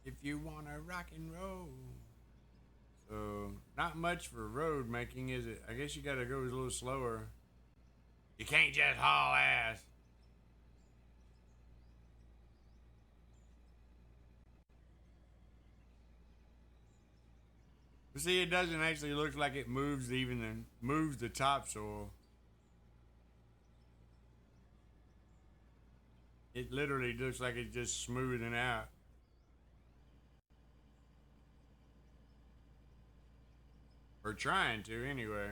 if you want to rock and roll. So, not much for road making, is it? I guess you gotta go a little slower. You can't just haul ass. But see, it doesn't actually look like it moves moves the topsoil. It literally looks like it's just smoothing out. Or trying to, anyway.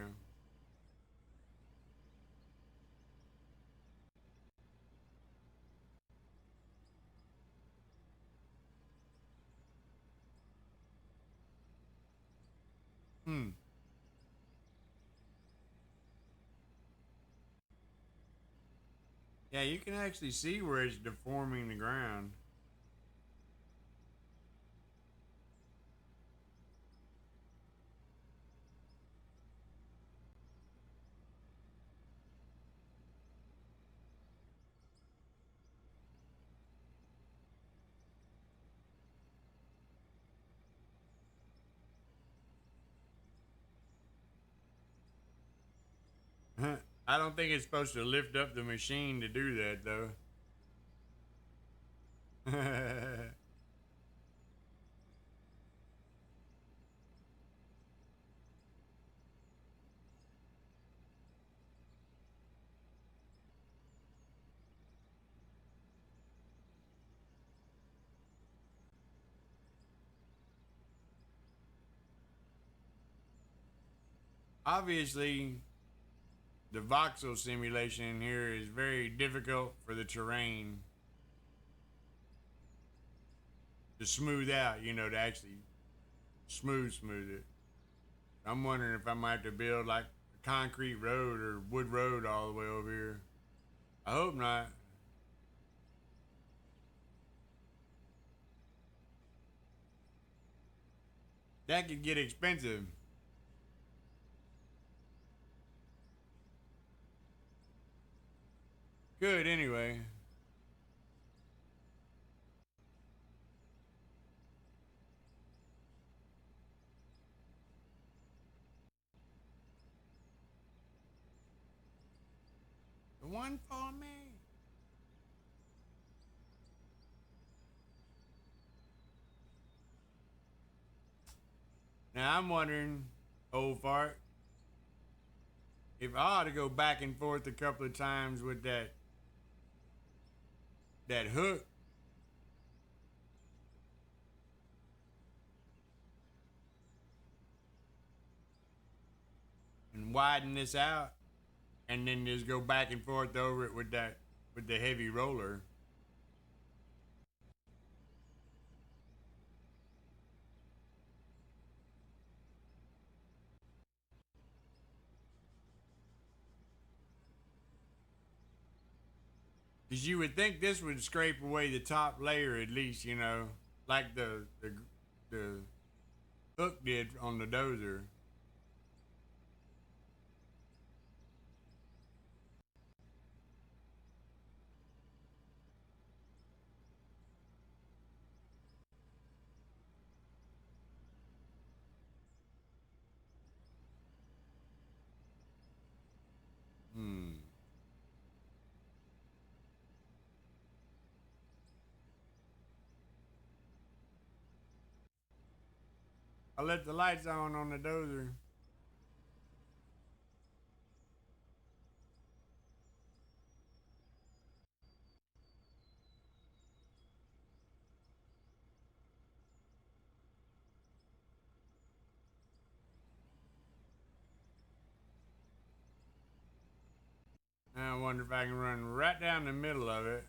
Hmm. Yeah, you can actually see where it's deforming the ground. I don't think it's supposed to lift up the machine to do that, though. Obviously, the voxel simulation in here is very difficult for the terrain to smooth out, to actually smooth it. I'm wondering if I might have to build like a concrete road or wood road all the way over here. I hope not. That could get expensive. Good anyway. The one for me. Now I'm wondering, old fart, if I ought to go back and forth a couple of times with that hook and widen this out, and then just go back and forth over it with the heavy roller. Because you would think this would scrape away the top layer at least, like the hook did on the dozer. Hmm. I left the lights on the dozer. Now I wonder if I can run right down the middle of it.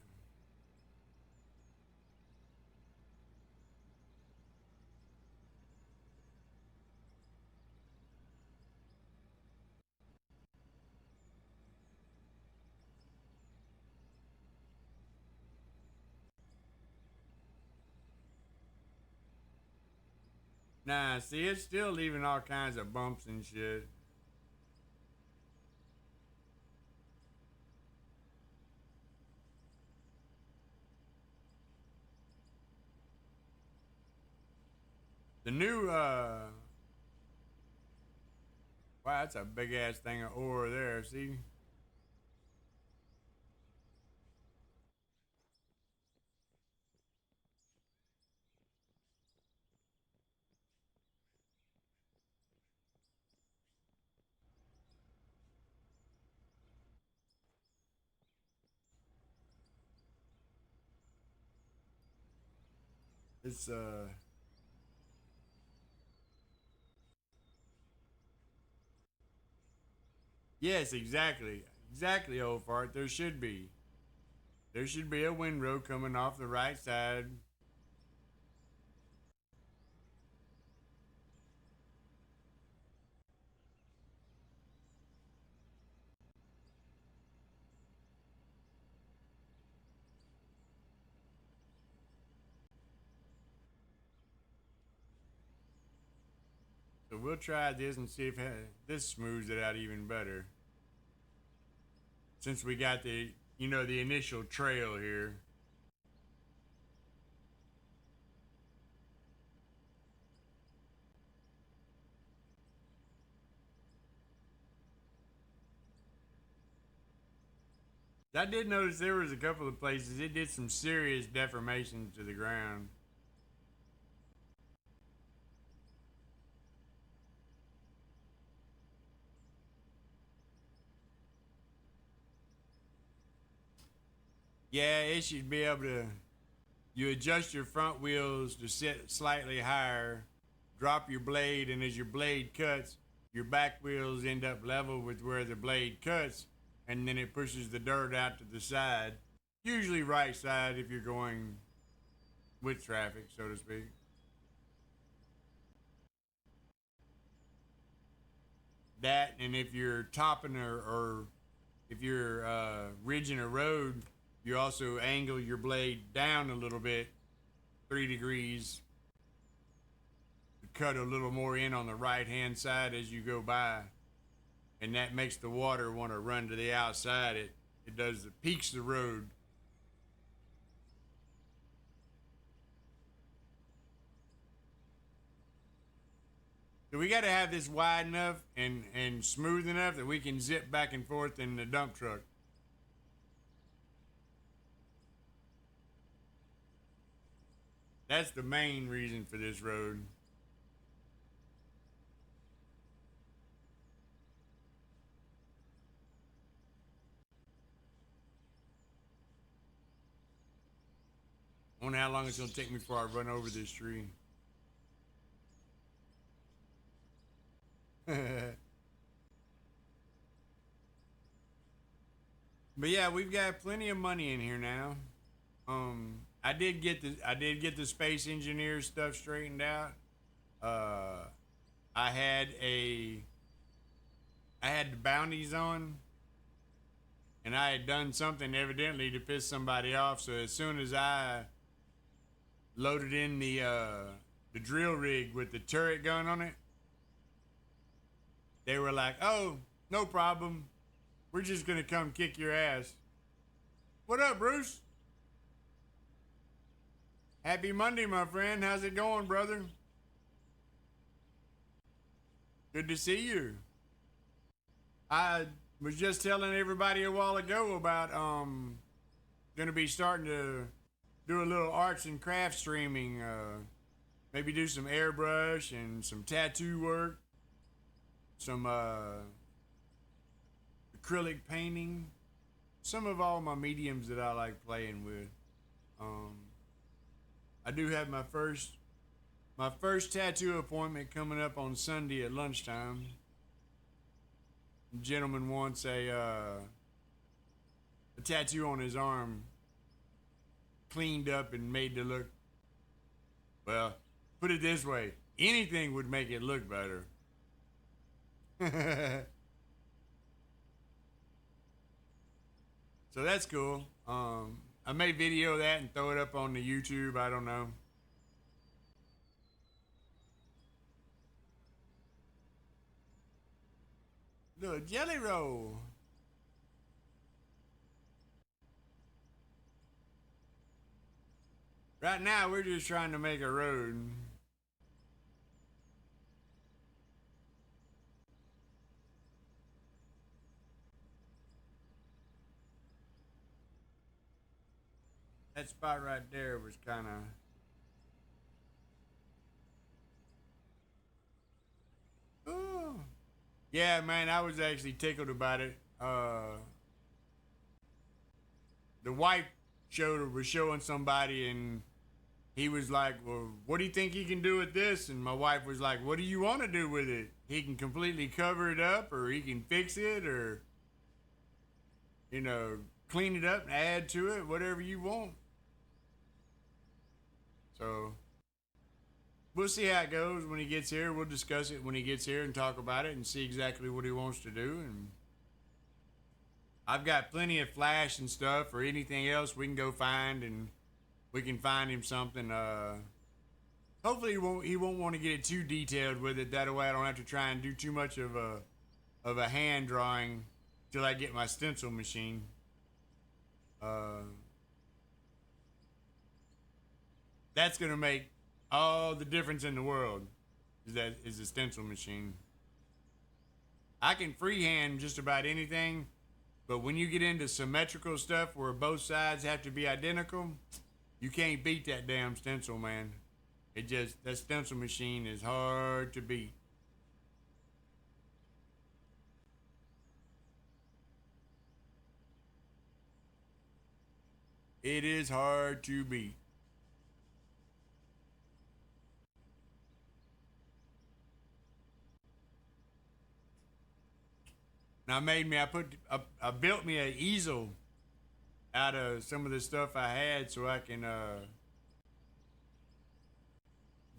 Nah, see, it's still leaving all kinds of bumps and shit. The new, wow, that's a big ass thing of ore there. See, it's yes, exactly, old fart. There should be a windrow coming off the right side. So we'll try this and see if this smooths it out even better. Since we got the initial trail here. I did notice there was a couple of places it did some serious deformation to the ground. Yeah, it should be able to. You adjust your front wheels to sit slightly higher, drop your blade, and as your blade cuts, your back wheels end up level with where the blade cuts, and then it pushes the dirt out to the side. Usually right side if you're going with traffic, so to speak. That, and if you're topping or if you're ridging a road, you also angle your blade down a little bit, 3 degrees, to cut a little more in on the right hand side as you go by, and that makes the water want to run to the outside. It does the peaks the road. So we got to have this wide enough and smooth enough that we can zip back and forth in the dump truck. That's the main reason for this road. I wonder how long it's gonna take me before I run over this tree. But yeah, we've got plenty of money in here now. I did get the space engineer stuff straightened out. Uh, I had a I had the bounties on, and I had done something evidently to piss somebody off. So as soon as I loaded in the drill rig with the turret gun on it, they were like, "Oh, no problem. We're just gonna come kick your ass." What up, Bruce? Happy Monday, my friend. How's it going, brother? Good to see you. I was just telling everybody a while ago about gonna be starting to do a little arts and crafts streaming. Maybe do some airbrush and some tattoo work, some acrylic painting, some of all my mediums that I like playing with. Um, I do have my first tattoo appointment coming up on Sunday at lunchtime. A gentleman wants a tattoo on his arm cleaned up and made to look, well, put it this way, anything would make it look better. So that's cool. I may video that and throw it up on the YouTube. I don't know. The jelly roll. Right now, we're just trying to make a road. That spot right there was kind of. Oh. Yeah, man, I was actually tickled about it. The wife was showing somebody, and he was like, "Well, what do you think he can do with this?" And my wife was like, "What do you want to do with it? He can completely cover it up, or he can fix it, or you know, clean it up and add to it, whatever you want." So we'll see how it goes when he gets here. We'll discuss it when he gets here and talk about it and see exactly what he wants to do. And I've got plenty of flash and stuff or anything else we can go find, and we can find him something. Hopefully he won't want to get it too detailed with it. That way I don't have to try and do too much of a hand drawing till I get my stencil machine. Uh, that's gonna make all the difference in the world. Is the stencil machine. I can freehand just about anything, But when you get into symmetrical stuff where both sides have to be identical, you can't beat that damn stencil, man. It just, that stencil machine is hard to beat. It is hard to beat. And I built me an easel out of some of the stuff I had so I can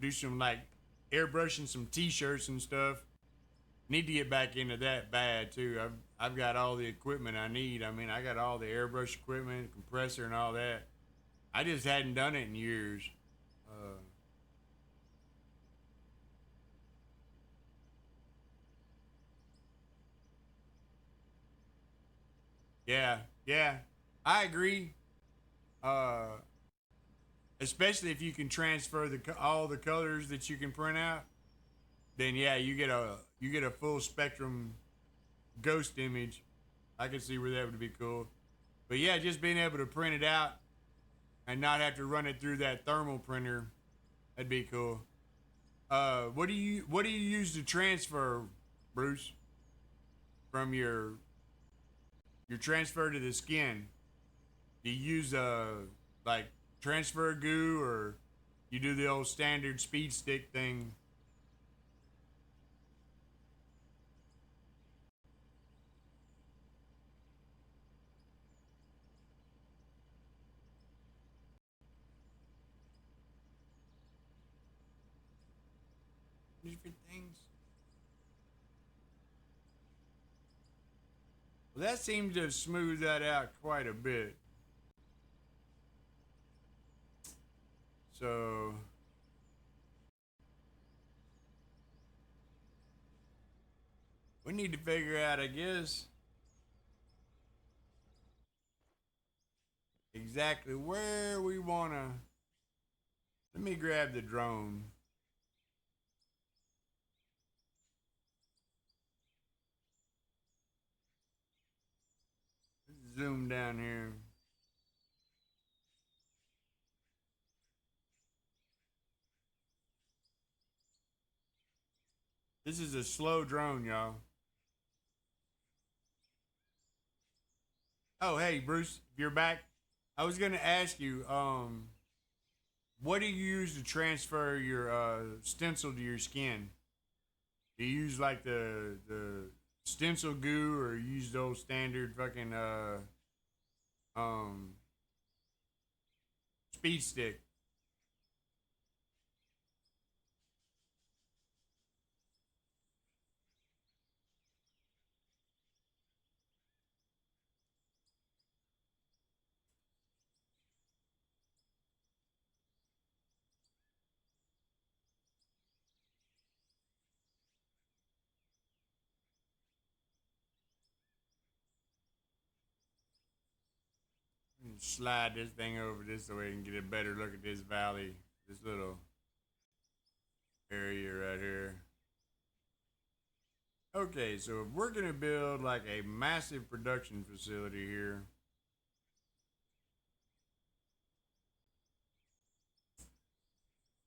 do some like airbrushing some t-shirts and stuff. Need to get back into that bad too. I've got all the equipment I need. I mean, I got all the airbrush equipment, compressor, and all that. I just hadn't done it in years. Uh, yeah, yeah, I agree. Uh, Especially if you can transfer all the colors that you can print out, then yeah, you get a full spectrum ghost image. I can see where that would be cool. But yeah, just being able to print it out and not have to run it through that thermal printer, that'd be cool. What do you use to transfer, Bruce, from your transfer to the skin? Do you use like transfer goo, or you do the old standard speed stick thing? Different things. Well, that seems to have smoothed that out quite a bit. So we need to figure out, I guess, exactly where we wanna. Let me grab the drone. Zoom down here. This is a slow drone, y'all. Oh, hey, Bruce, you're back. I was gonna ask you, what do you use to transfer your stencil to your skin? Do you use like the stencil goo, or use those standard fucking um speed stick? Slide this thing over this way and get a better look at this valley, this little area right here. Okay, so if we're gonna build like a massive production facility here,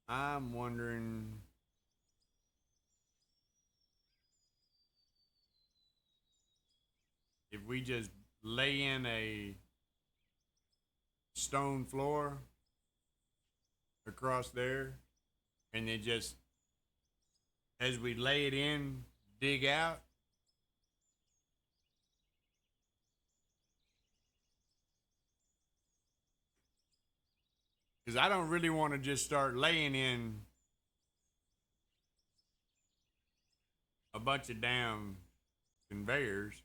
I'm wondering if we just lay in a stone floor across there and then just as we lay it in, dig out. Because I don't really want to just start laying in a bunch of damn conveyors.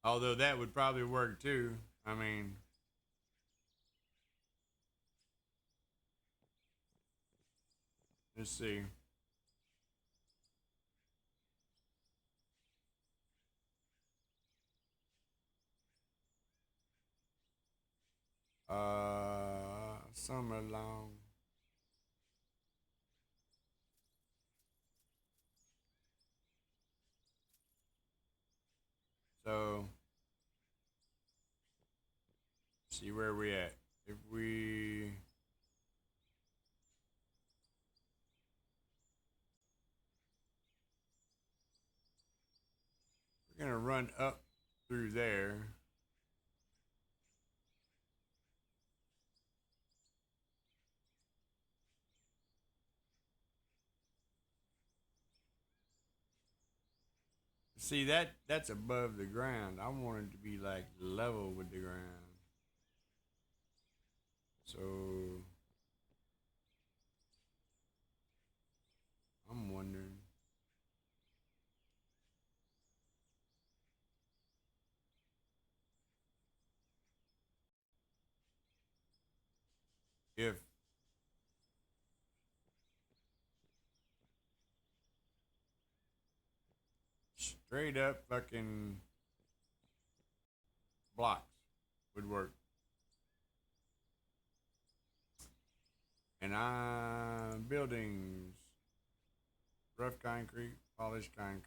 Although that would probably work too. I mean, let's see. Somewhere along. So, see where we at. If we're gonna run up through there. See that's above the ground. I want it to be like level with the ground. So I'm wondering if straight up fucking blocks would work. And buildings, rough concrete, polished concrete.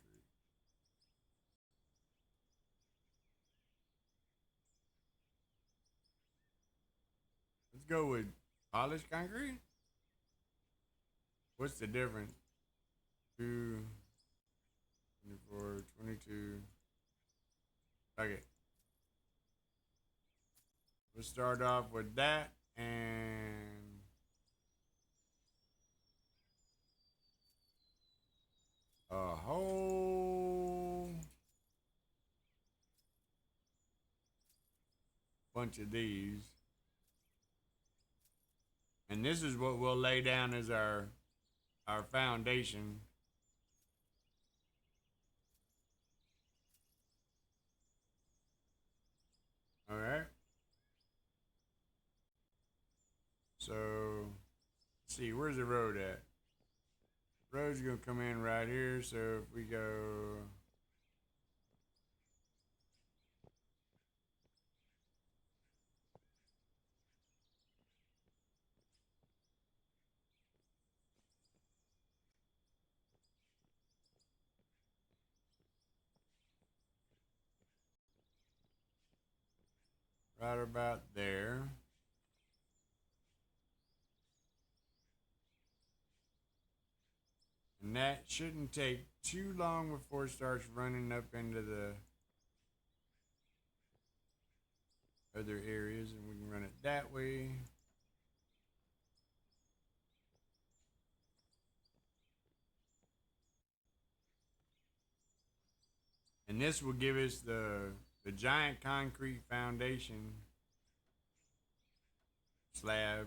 Let's go with polished concrete. What's the difference? 2, 24, 22. Okay. We'll start off with that and a whole bunch of these. And this is what we'll lay down as our foundation. All right. So, let's see, where's the road at? Road's gonna come in right here. So if we go, right about there. And that shouldn't take too long before it starts running up into the other areas, and we can run it that way. And this will give us the giant concrete foundation slab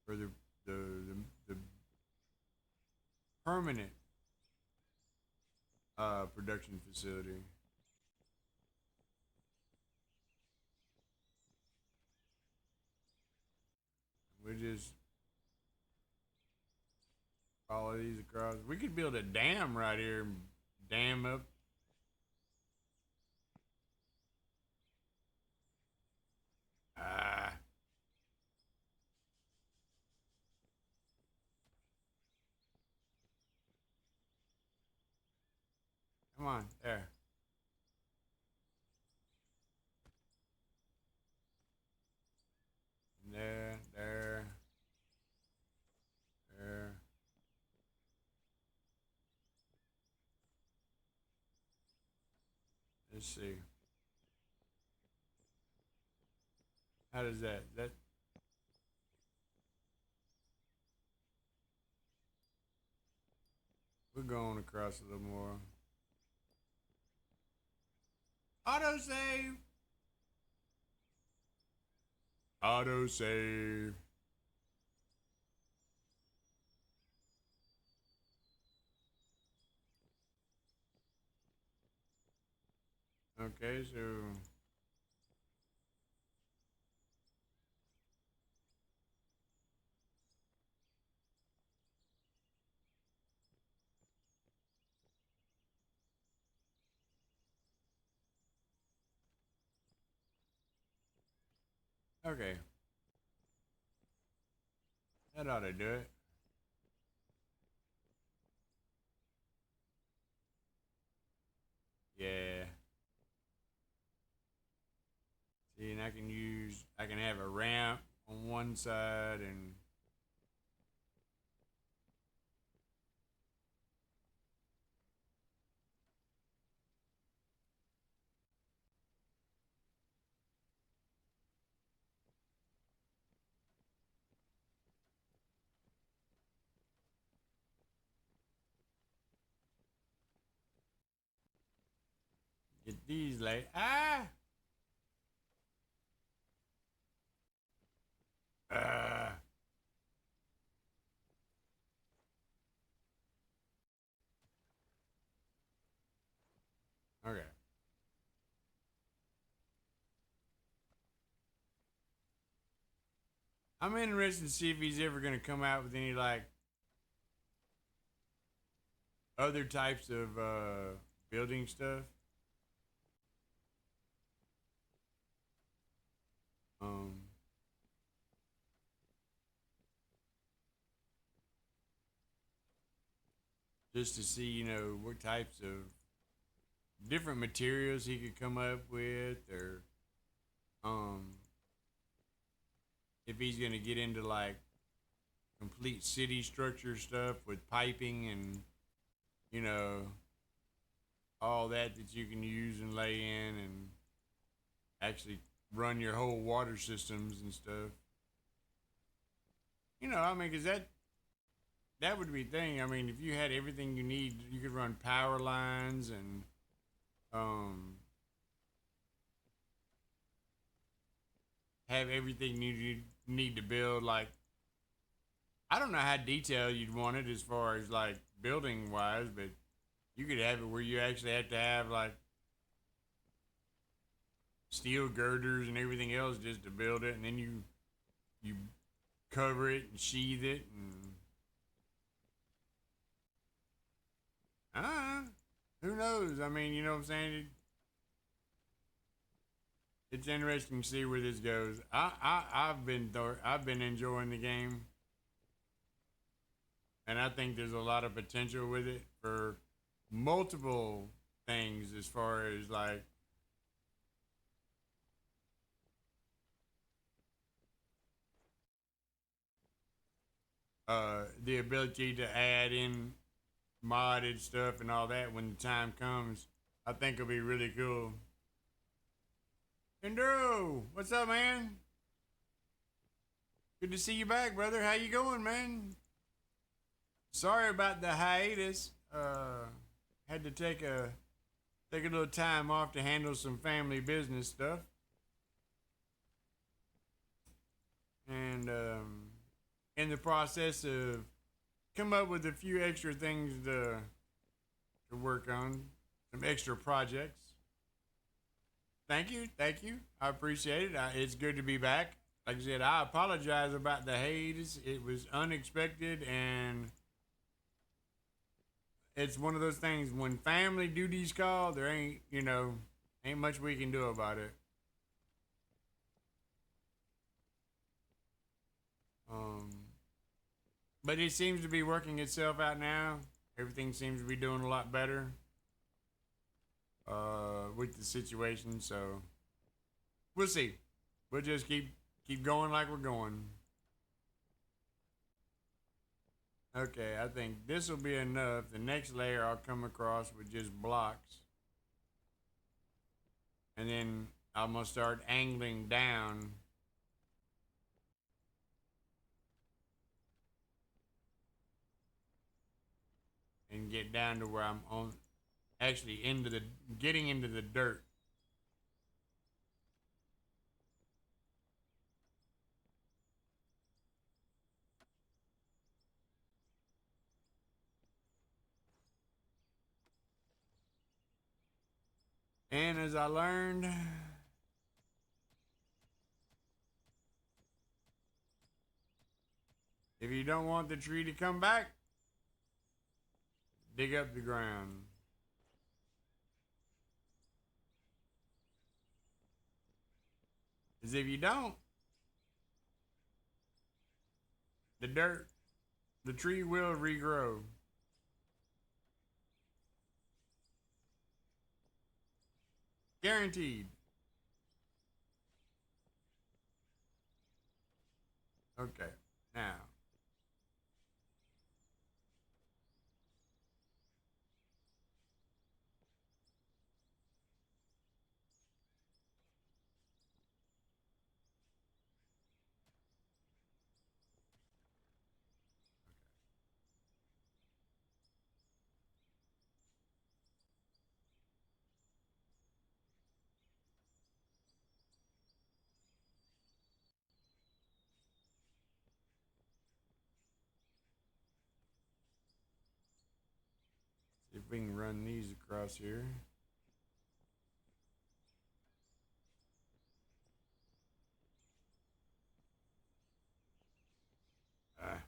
for the permanent production facility. We just follow these across. We could build a dam right here and dam up. Ah, come on, there. There, there, there. Let's see. How does that we're going across a little more. Auto save. Auto save. Okay, so okay. That ought to do it. Yeah. And I can have a ramp on one side and get these like uh okay. I'm interested to see if he's ever gonna come out with any like other types of building stuff. Um just to see, what types of different materials he could come up with or um if he's gonna get into like complete city structure stuff with piping and you know all that you can use and lay in and actually run your whole water systems and stuff. I mean, cause that would be the thing. I mean, if you had everything you need, you could run power lines and um have everything you need to build. Like, I don't know how detailed you'd want it as far as like building wise, but you could have it where you actually have to have like steel girders and everything else just to build it, and then you cover it and sheathe it and uh who knows? I mean, you know what I'm saying? It's interesting to see where this goes. I've been enjoying the game, and I think there's a lot of potential with it for multiple things as far as like the ability to add in modded stuff and all that when the time comes. I think it'll be really cool. Enduro, what's up, man? Good to see you back, brother. How you going, man? Sorry about the hiatus. Had to take a little time off to handle some family business stuff, and in the process of come up with a few extra things to work on, some extra projects. Thank you. I appreciate it. It's good to be back. Like I said, I apologize about the hiatus. It was unexpected, and it's one of those things when family duties call, there ain't much we can do about it. Um, but it seems to be working itself out now. Everything seems to be doing a lot better with the situation. So we'll see. We'll just keep going like we're going. Okay, I think this will be enough. The next layer I'll come across with just blocks, and then I'm gonna start angling down and get down to where I'm on actually into the getting into the dirt. And as I learned, if you don't want the tree to come back, dig up the ground. Because if you don't, the dirt, the tree will regrow. Guaranteed. Okay. Now. See if we can run these across here. Ah,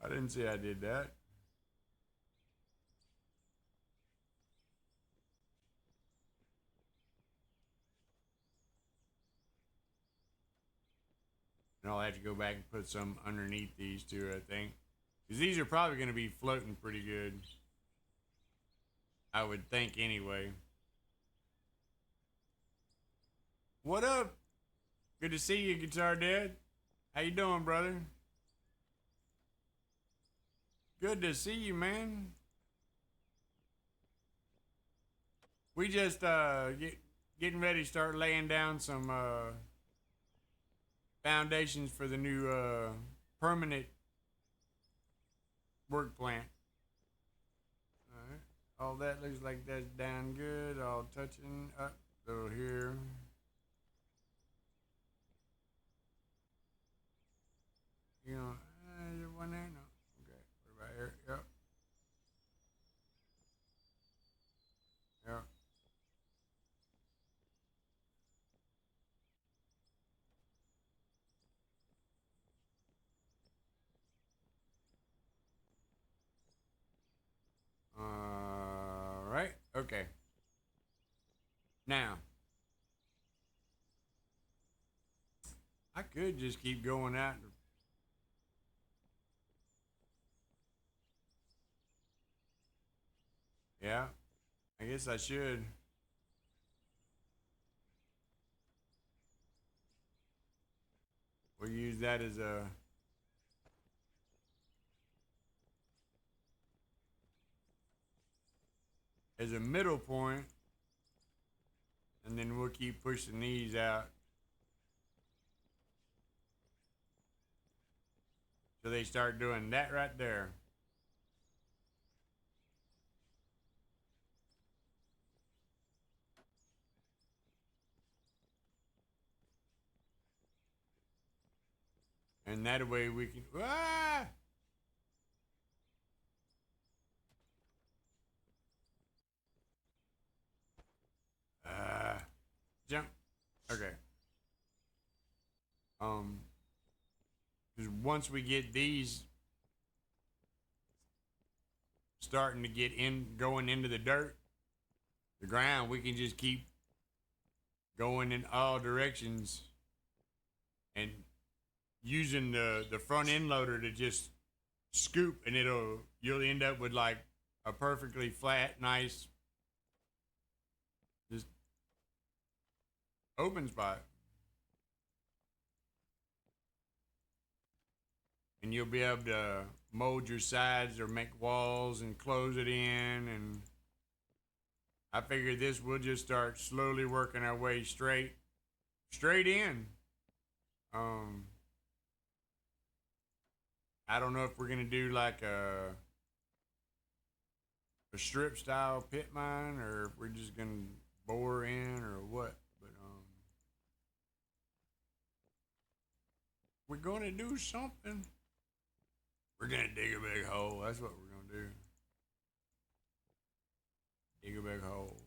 I didn't see I did that. And I'll have to go back and put some underneath these two, I think. Because these are probably going to be floating pretty good. I would think anyway. What up? Good to see you, Guitar Dad. How you doing, brother? Good to see you, man. We just getting ready to start laying down some foundations for the new permanent work plant. All right. All that looks like that's down good. All touching up. So here. You know, is there one there? No. Okay. What about here? Yep. Yep. All right. Okay. Now, I could just keep going out. Yeah. I guess I should. We'll use that as a middle point, and then we'll keep pushing these out so they start doing that right there. And that way we can. Ah! Jump. Okay. Um, because once we get these starting to get in, going into the dirt, the ground, we can just keep going in all directions and using the front end loader to just scoop, and you'll end up with like a perfectly flat, nice, just open spot. And you'll be able to mold your sides or make walls and close it in. And I figure this we'll just start slowly working our way straight in. Um, I don't know if we're gonna do like a strip style pit mine or if we're just gonna bore in or what. But we're gonna do something. We're gonna dig a big hole. That's what we're gonna do. Dig a big hole.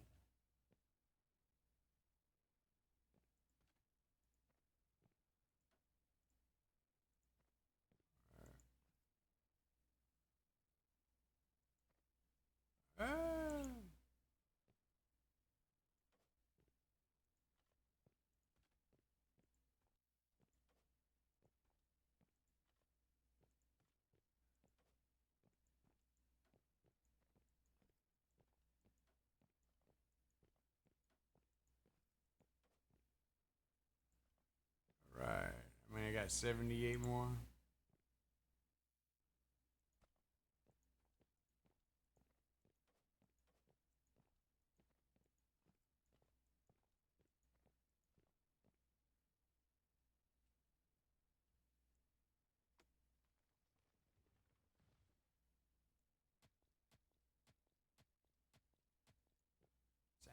Ah. Right. I mean, I got got 78 more.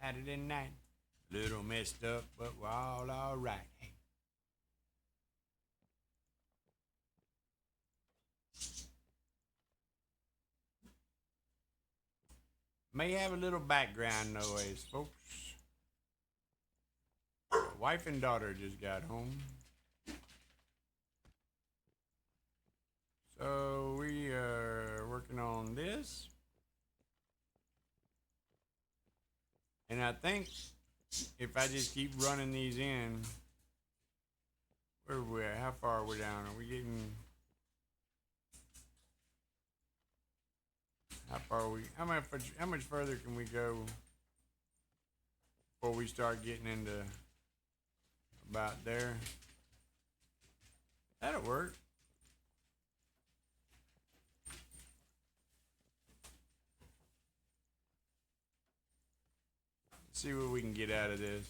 Saturday night. Little messed up, but we're all right. Hey. May have a little background noise, folks. Wife and daughter just got home. So we are working on this. And I think if I just keep running these in, where are we at? How far are we down? Are we getting... How far are we... How much further can we go before we start getting into about there? That'll work. Let's see what we can get out of this.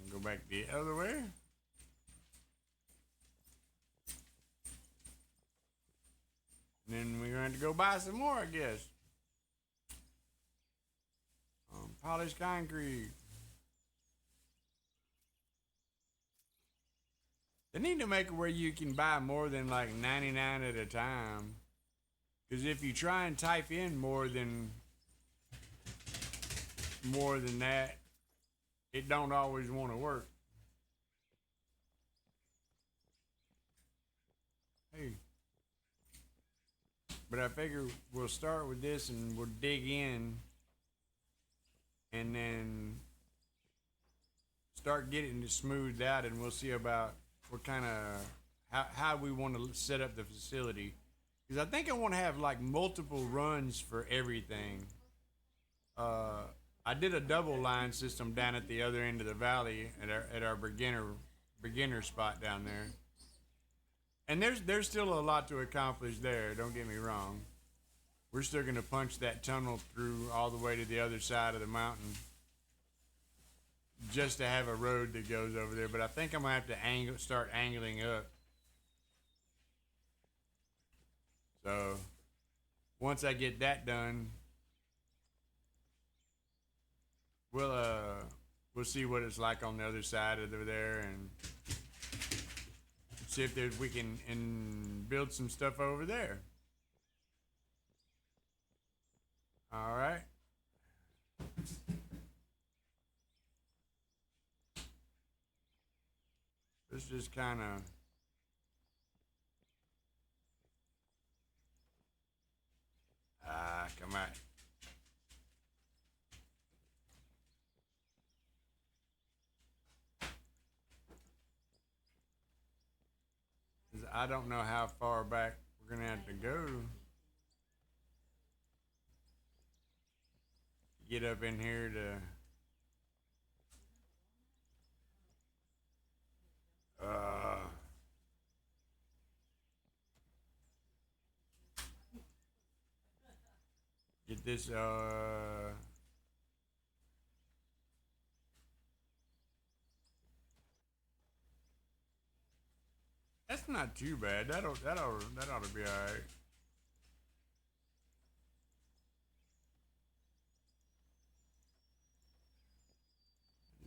And go back the other way. And then we're going to go buy some more, I guess. Polished concrete. They need to make it where you can buy more than like 99 at a time. Because if you try and type in more than that, it don't always want to work. Hey. But I figure we'll start with this and we'll dig in and then start getting it smoothed out, and we'll see about what kind of how we want to set up the facility. Because I think I want to have like multiple runs for everything. I did a double line system down at the other end of the valley at our beginner spot down there. And there's still a lot to accomplish there, don't get me wrong. We're still going to punch that tunnel through all the way to the other side of the mountain just to have a road that goes over there. But I think I'm going to have to start angling up. So once I get that done, we'll see what it's like on the other side of there and see if we can build some stuff over there. All right. Let's just kind of come on. I don't know how far back we're gonna have to go to get up in here to get this that's not too bad. That ought to be all right.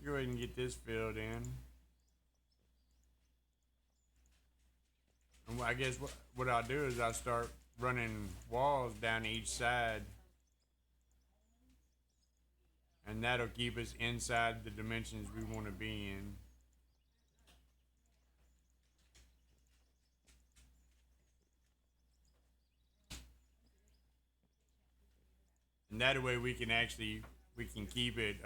Go ahead and get this filled in. And I guess what I'll do is I'll start running walls down each side. And that'll keep us inside the dimensions we want to be in. And that way we can keep it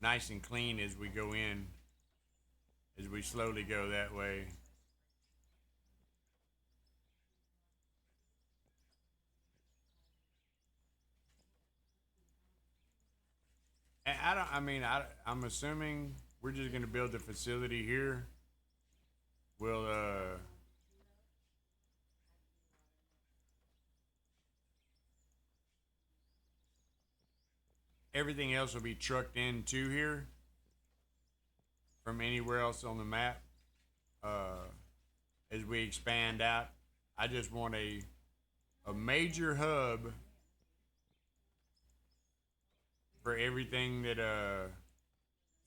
nice and clean as we go in, as we slowly go that way. I don't. I mean, I'm assuming we're just gonna build the facility here. We'll everything else will be trucked into here from anywhere else on the map. Uh, as we expand out, I just want a major hub for everything that is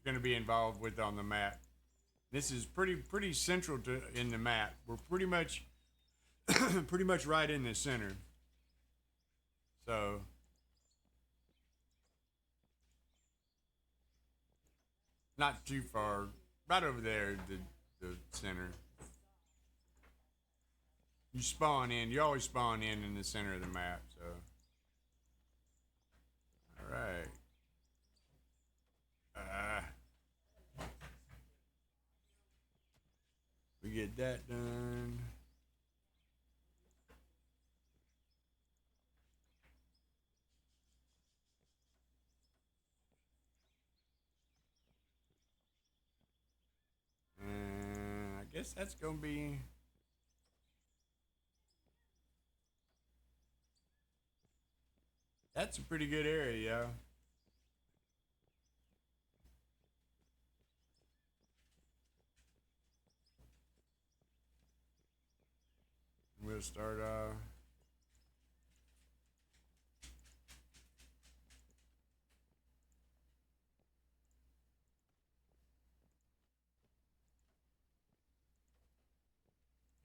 going to be involved with on the map. This is pretty central to in the map. We're pretty much pretty much right in the center. So not too far. Right over there, the center. You spawn in. You always spawn in the center of the map. So, all right. Uh, we get that done. And I guess that's gonna be. That's a pretty good area, yo. We'll start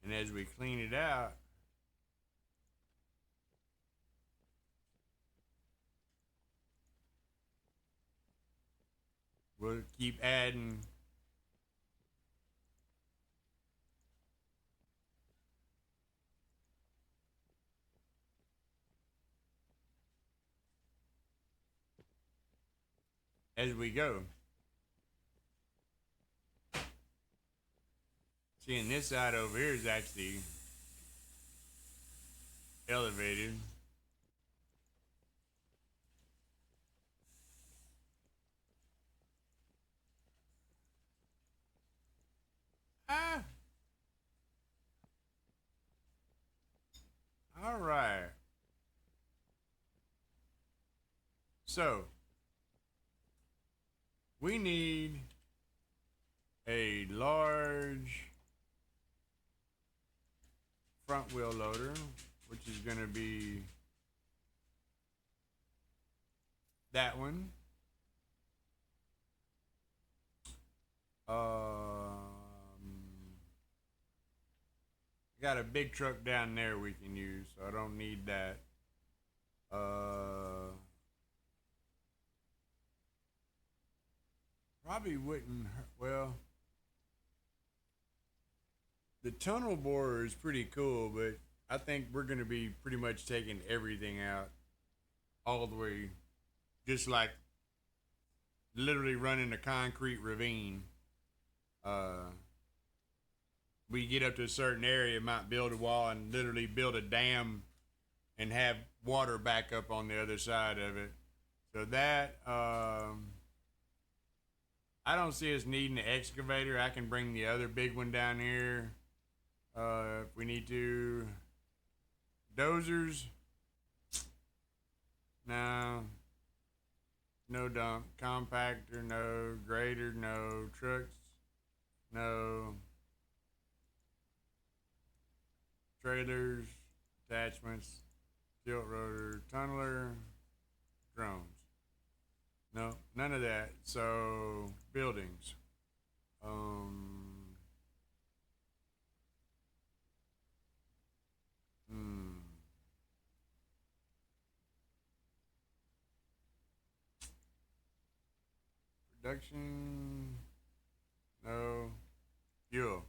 and as we clean it out, we'll keep adding. As we go. Seeing this side over here is actually elevated. Ah, all right. So we need a large front wheel loader, which is going to be that one. Got a big truck down there we can use, so I don't need that. Probably wouldn't. Well, the tunnel borer is pretty cool, but I think we're gonna be pretty much taking everything out all the way, just like literally running a concrete ravine. Uh, we get up to a certain area, might build a wall and literally build a dam and have water back up on the other side of it. So that I don't see us needing an excavator. I can bring the other big one down here if we need to. Dozers, no. No dump. Compactor, no. Grader, no. Trucks, no. Trailers, attachments, tilt rotor, tunneler, drones. No, none of that. So buildings. Um. Hmm. Production. No. Fuel.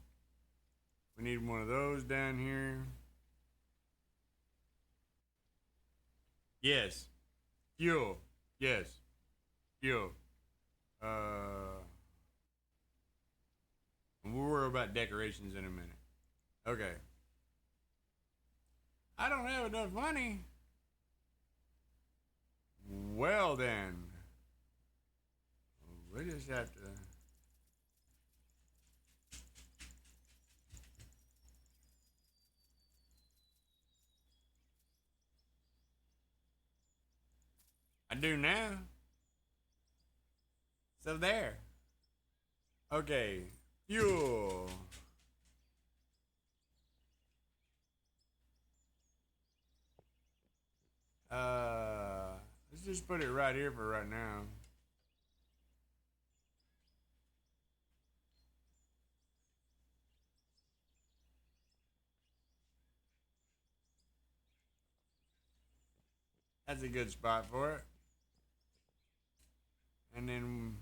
We need one of those down here. Yes. Fuel. Yes. Fuel. Uh. We'll worry about decorations in a minute. Okay. I don't have enough money. Well then. We just have to. I do now. So there. Okay. Fuel. Let's just put it right here for right now. That's a good spot for it. And then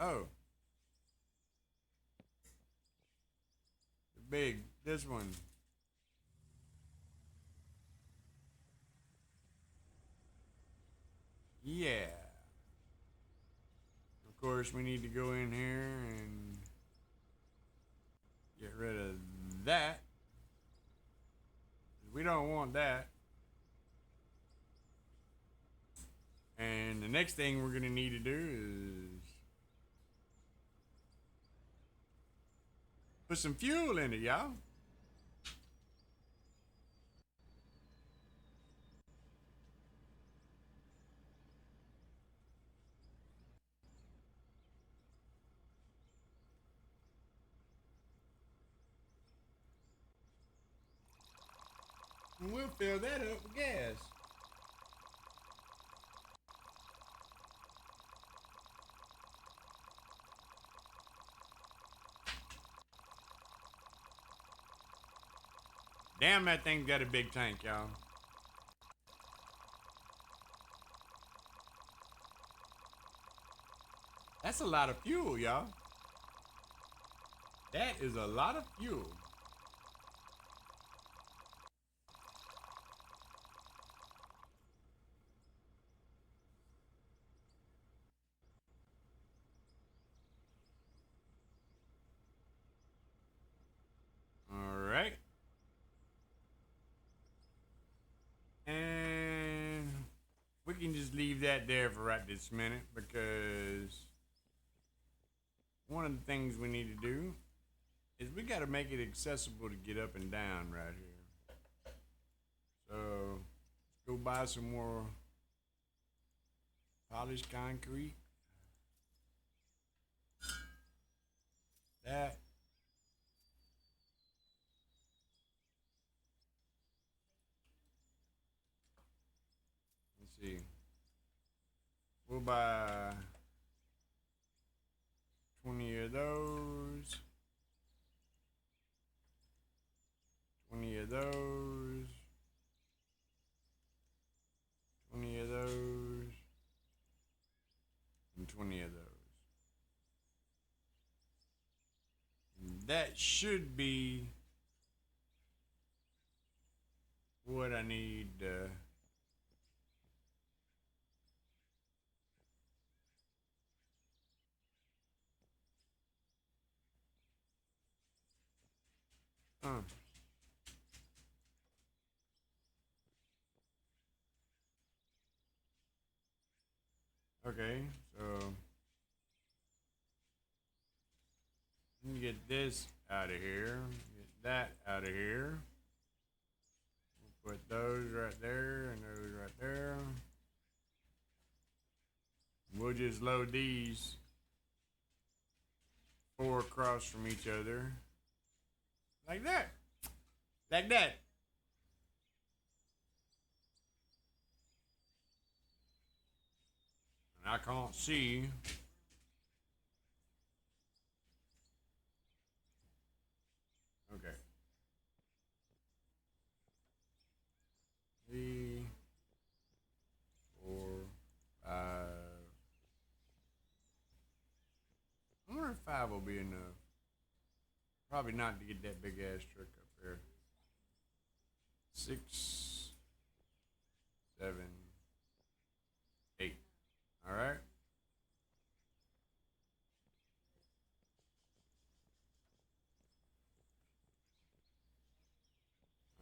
oh, the big this one. Yeah. Of course, we need to go in here and get rid of that. We don't want that. And the next thing we're gonna need to do is put some fuel in it, y'all. And we'll fill that up with gas. Damn, that thing's got a big tank, y'all. That's a lot of fuel, y'all. That is a lot of fuel. All right. And we can just leave that there for right this minute because one of the things we need to do is we got to make it accessible to get up and down right here. So let's go buy some more polished concrete. That. Let's see. We'll buy 20 of those. 20 of those. 20 of those. And 20 of those. And that should be what I need. Uh, okay, so let me get this out of here. Get that out of here. We'll put those right there and those right there. We'll just load these 4 across from each other. Like that. Like that. And I can't see. Okay. 3, 4, 5. I wonder if 5 will be enough. Probably not to get that big ass truck up there. 6, 7, 8. All right.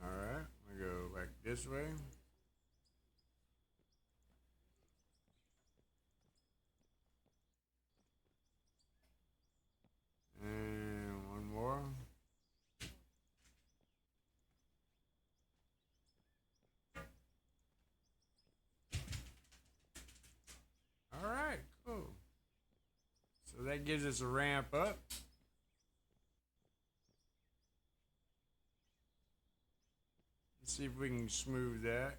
All right. We go back this way. that gives us a ramp up. Let's see if we can smooth that.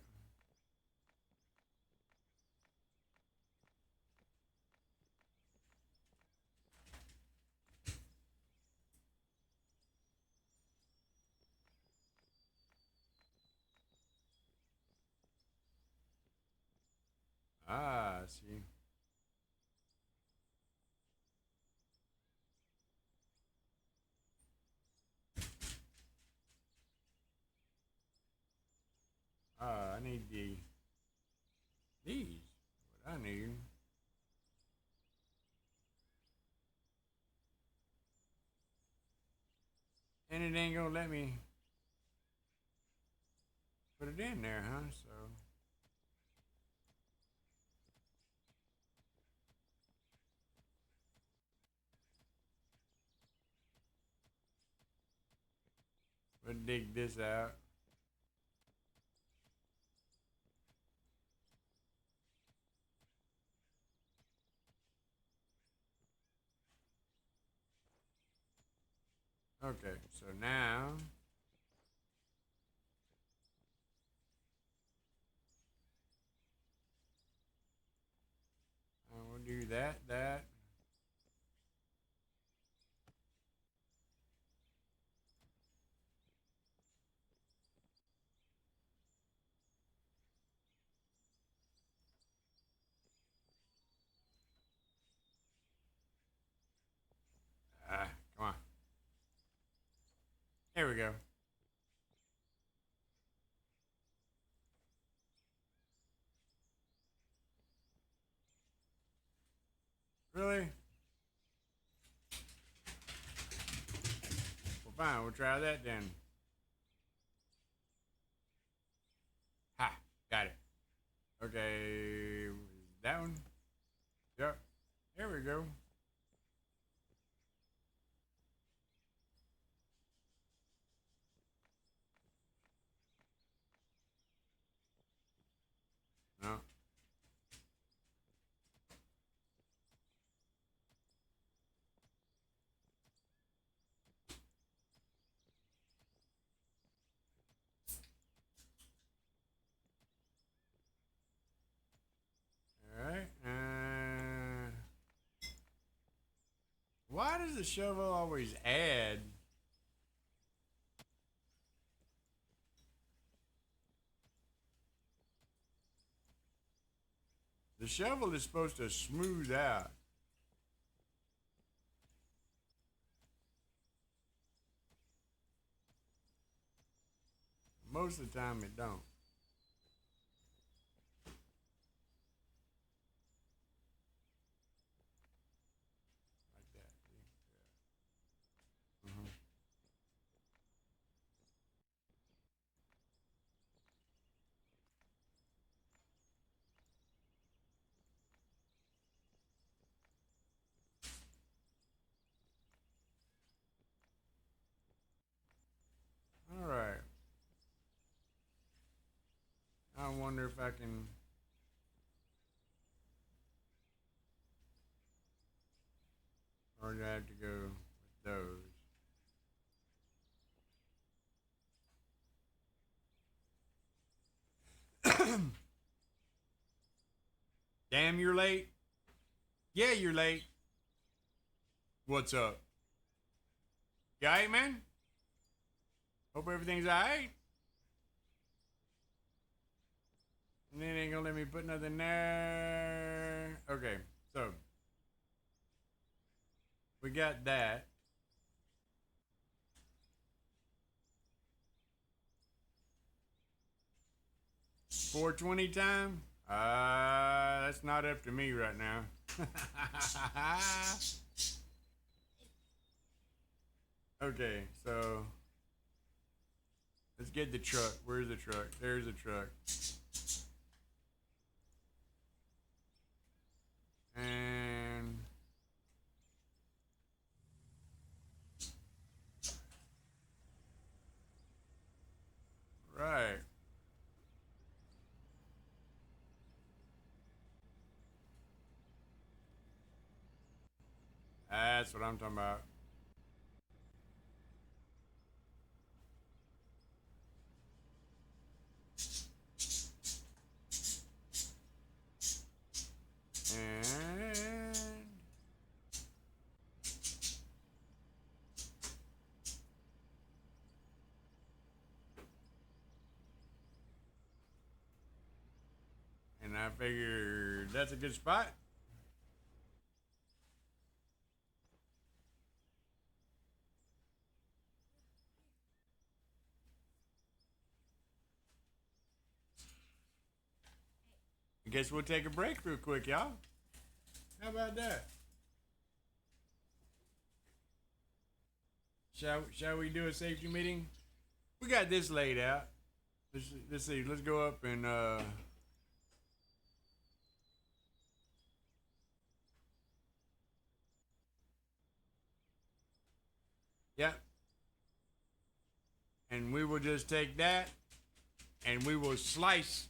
Ah, I see. I need these. What I need. And it ain't gonna let me put it in there, huh? So we'll dig this out. Okay, so now we'll do that. Ah, come on. There we go. Really? Well, fine. We'll try that then. Ha! Got it. Okay, that one. Yep. There we go. No. All right. Why does the shovel always add? The shovel is supposed to smooth out. Most of the time it don't. Like that. Yeah. All right. I wonder if I can. Or do I have to go with those? Damn, you're late. Yeah, you're late. What's up? You alright, man? Hope everything's alright. And then ain't gonna let me put nothing there. Okay, so we got that. 420 time? That's not up to me right now. Okay, so let's get the truck. Where's the truck? There's the truck. And right. That's what I'm talking about. And I figured that's a good spot. I guess we'll take a break real quick, y'all. How about that? Shall we do a safety meeting? We got this laid out. Let's see. Let's go up and yeah. And we will just take that and we will slice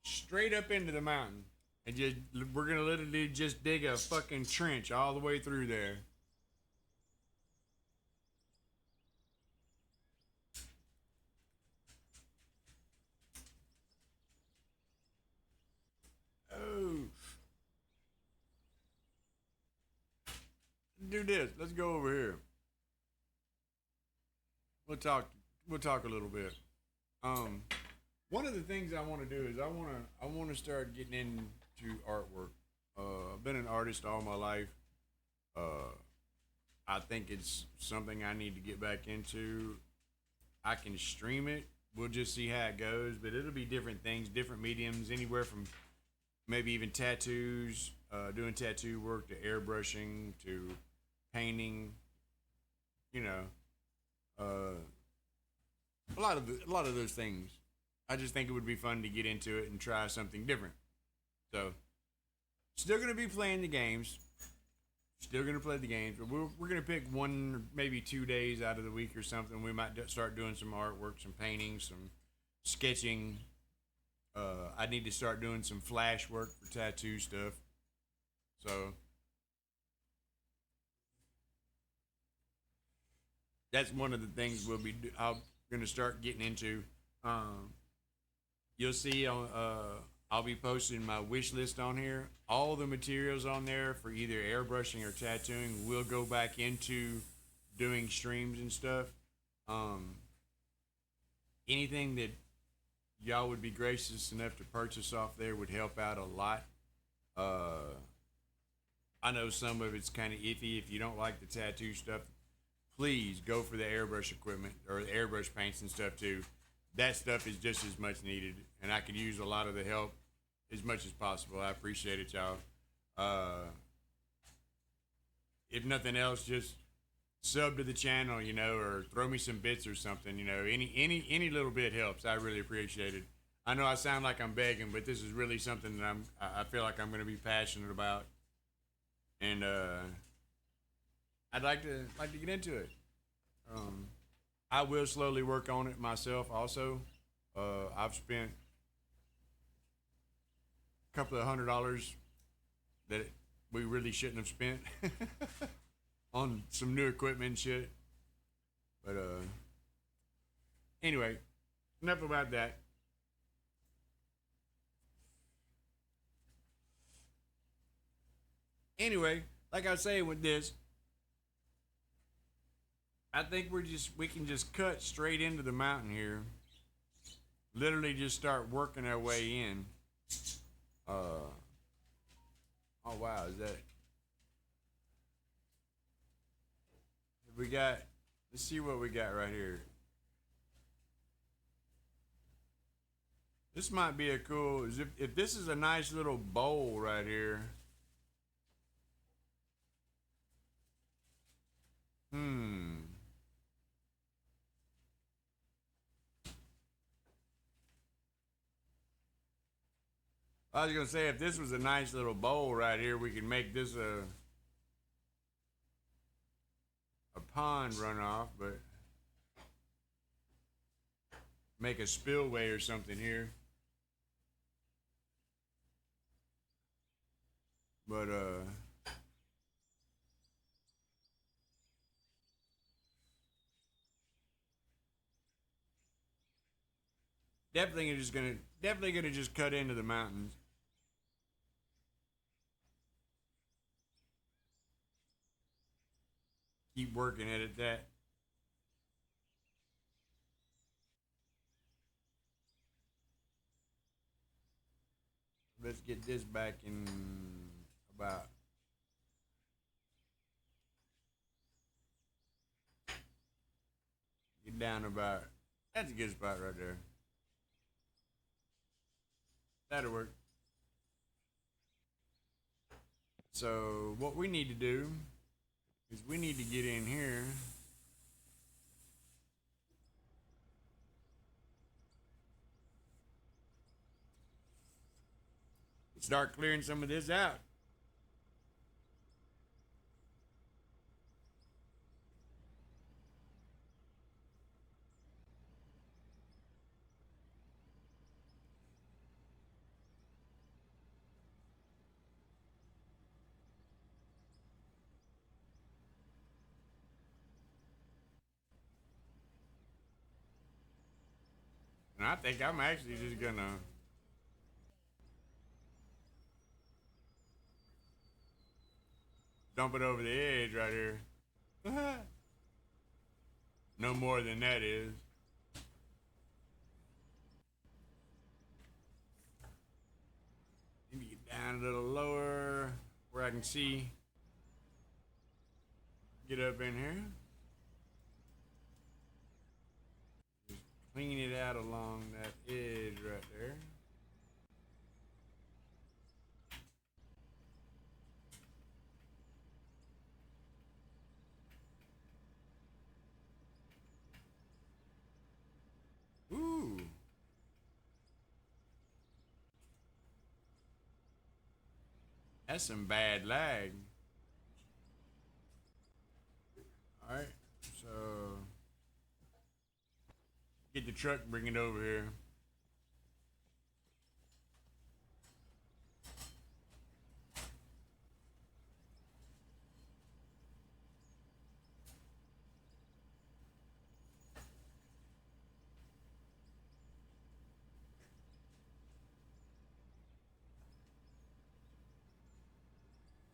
straight up into the mountain. And just we're gonna literally just dig a fucking trench all the way through there. Oh, do this. Let's go over here. We'll talk. We'll talk a little bit. Um, One of the things I want to do is I want to start getting into artwork. I've been an artist all my life. Uh, I think it's something I need to get back into. I can stream it. We'll just see how it goes, but it'll be different things, different mediums, anywhere from maybe even tattoos, doing tattoo work to airbrushing to painting. You know, uh, a lot of those things. I just think it would be fun to get into it and try something different. So, still gonna be playing the games. Still gonna play the games, but we're gonna pick one, or maybe 2 days out of the week or something. We might start doing some artwork, some painting, some sketching. I need to start doing some flash work for tattoo stuff. So that's one of the things I'm gonna start getting into. Um, you'll see on I'll be posting my wish list on here. All the materials on there for either airbrushing or tattooing will go back into doing streams and stuff. Um, Anything that y'all would be gracious enough to purchase off there would help out a lot. Uh, I know some of it's kind of iffy. If you don't like the tattoo stuff, please go for the airbrush equipment or the airbrush paints and stuff too. That stuff is just as much needed, and I could use a lot of the help as much as possible. I appreciate it, y'all. Uh, if nothing else, just sub to the channel, or throw me some bits or something. Any little bit helps. I really appreciate it. I know I sound like I'm begging, but this is really something that I feel like I'm going to be passionate about, and I'd like to get into it. Um, I will slowly work on it myself. Also, I've spent a couple of $100 that we really shouldn't have spent on some new equipment and shit. But anyway, enough about that. Anyway, like I say with this, I think we can just cut straight into the mountain here. Literally just start working our way in. Uh oh wow, is that we got let's see what we got right here. This might be a cool if this is a nice little bowl right here. Hmm. I was gonna say if this was a nice little bowl right here, we could make this a pond runoff, but make a spillway or something here. But Definitely gonna just cut into the mountains. Keep working at it. That let's get this back in about. Get down about. That's a good spot right there. That'll work. So what we need to do is we need to get in here. Start clearing some of this out. And I think I'm actually just gonna dump it over the edge right here. No more than that is. Maybe get down a little lower where I can see. Get up in here. Just clean it out along that edge right there. Ooh. That's some bad lag. Alright, so get the truck, bring it over here.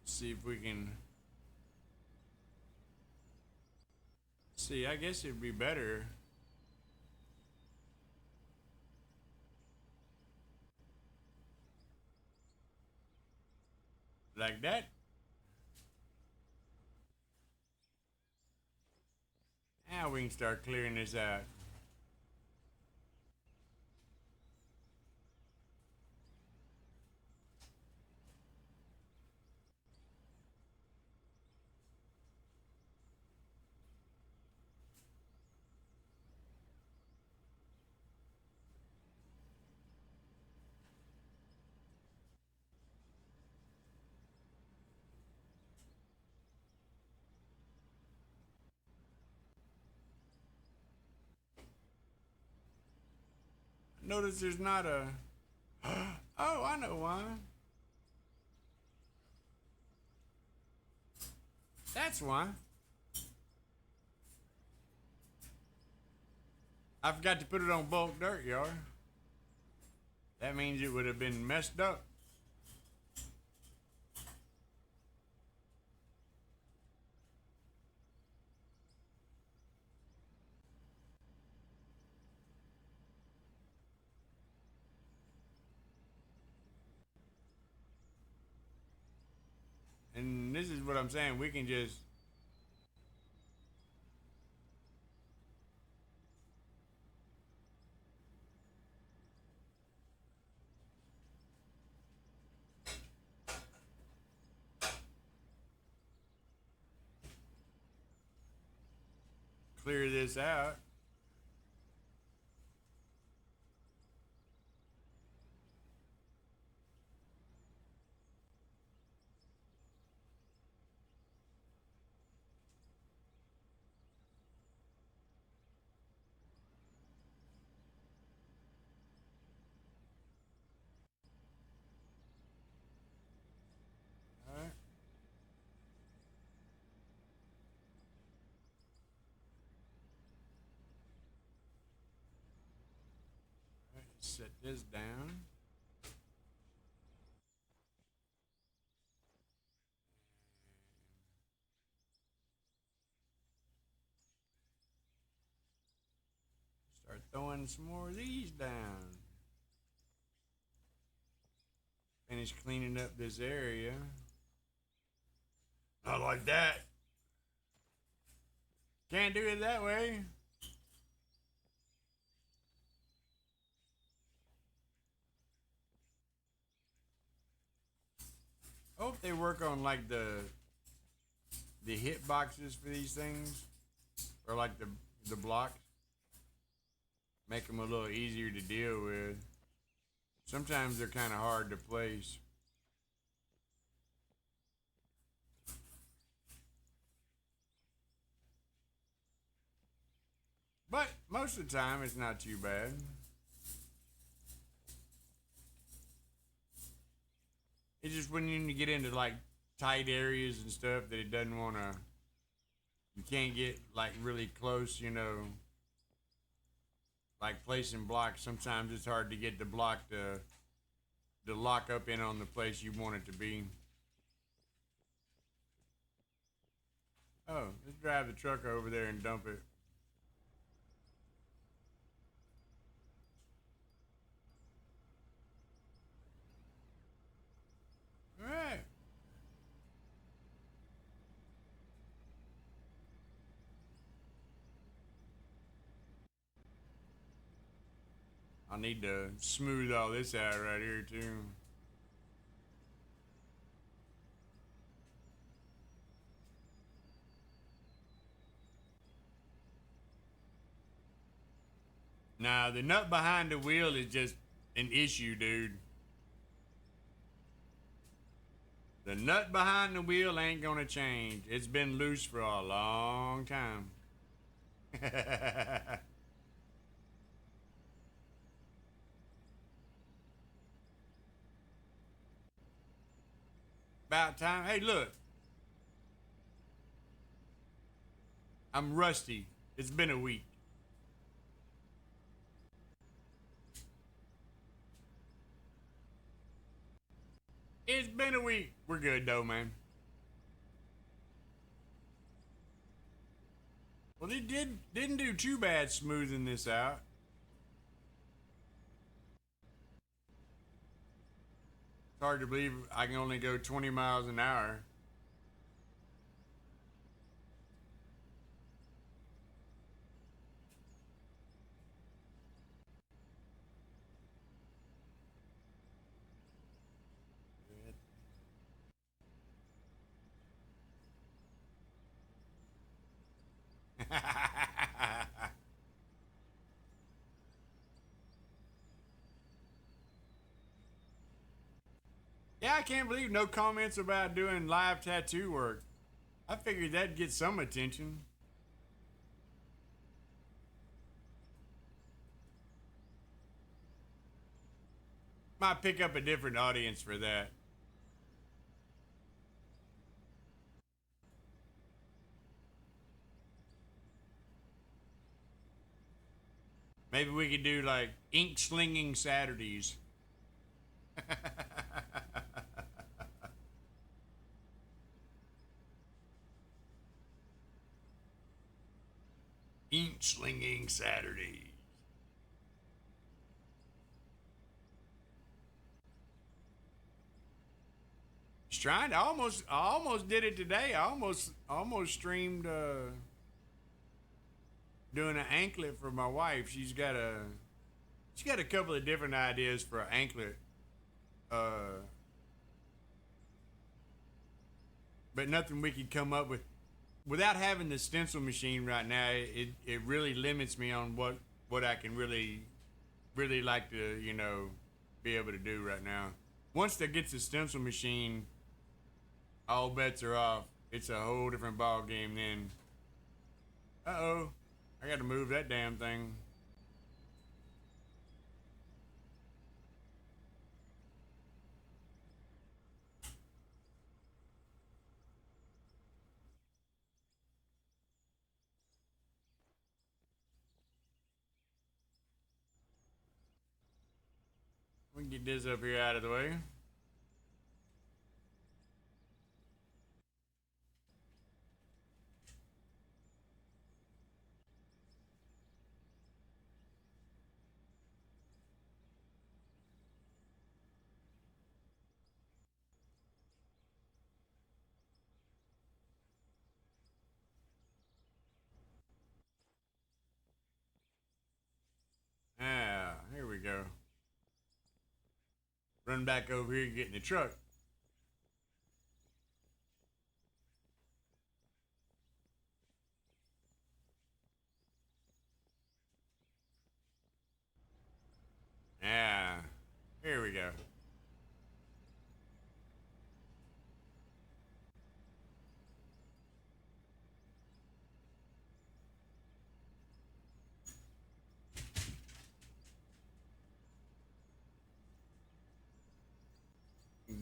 See if we can. See, I guess it'd be better. Like that. Now we can start clearing this out. Notice there's not a. Oh, I know why. That's why. I forgot to put it on bulk dirt, y'all. That means it would have been messed up. And this is what I'm saying. We can just. Clear this out. All right. Set this down. Start throwing some more of these down. Finish cleaning up this area. Not like that. Can't do it that way. I hope they work on like the hit boxes for these things, or like the blocks. Make them a little easier to deal with. Sometimes they're kind of hard to place. But most of the time, it's not too bad. It's just when you get into like tight areas and stuff that it doesn't want to, you can't get like really close, you know, like placing blocks. Sometimes it's hard to get the block to lock up in on the place you want it to be. Oh, let's drive the truck over there and dump it. All right. I need to smooth all this out right here too. Nah, the nut behind the wheel is just an issue, dude. The nut behind the wheel ain't gonna change. It's been loose for a long time. About time. Hey, look. I'm rusty. It's been a week. It's been a week. We're good though, man. Well, they didn't do too bad smoothing this out. It's hard to believe I can only go 20 miles an hour. Yeah, I can't believe no comments about doing live tattoo work. I figured that'd get some attention. Might pick up a different audience for that. Maybe we could do like ink slinging Saturdays. Ink slinging Saturdays. Just trying to I almost did it today. I almost streamed doing an anklet for my wife. She's got a couple of different ideas for an anklet. Uh but nothing we could come up with without having the stencil machine right now. It really limits me on what I can really like to, you know, be able to do right now. Once that gets the stencil machine, all bets are off. It's a whole different ball game then. Uh-oh. I got to move that damn thing. Get this up here out of the way. Ah, here we go. Run back over here and get in the truck. Ah, here we go.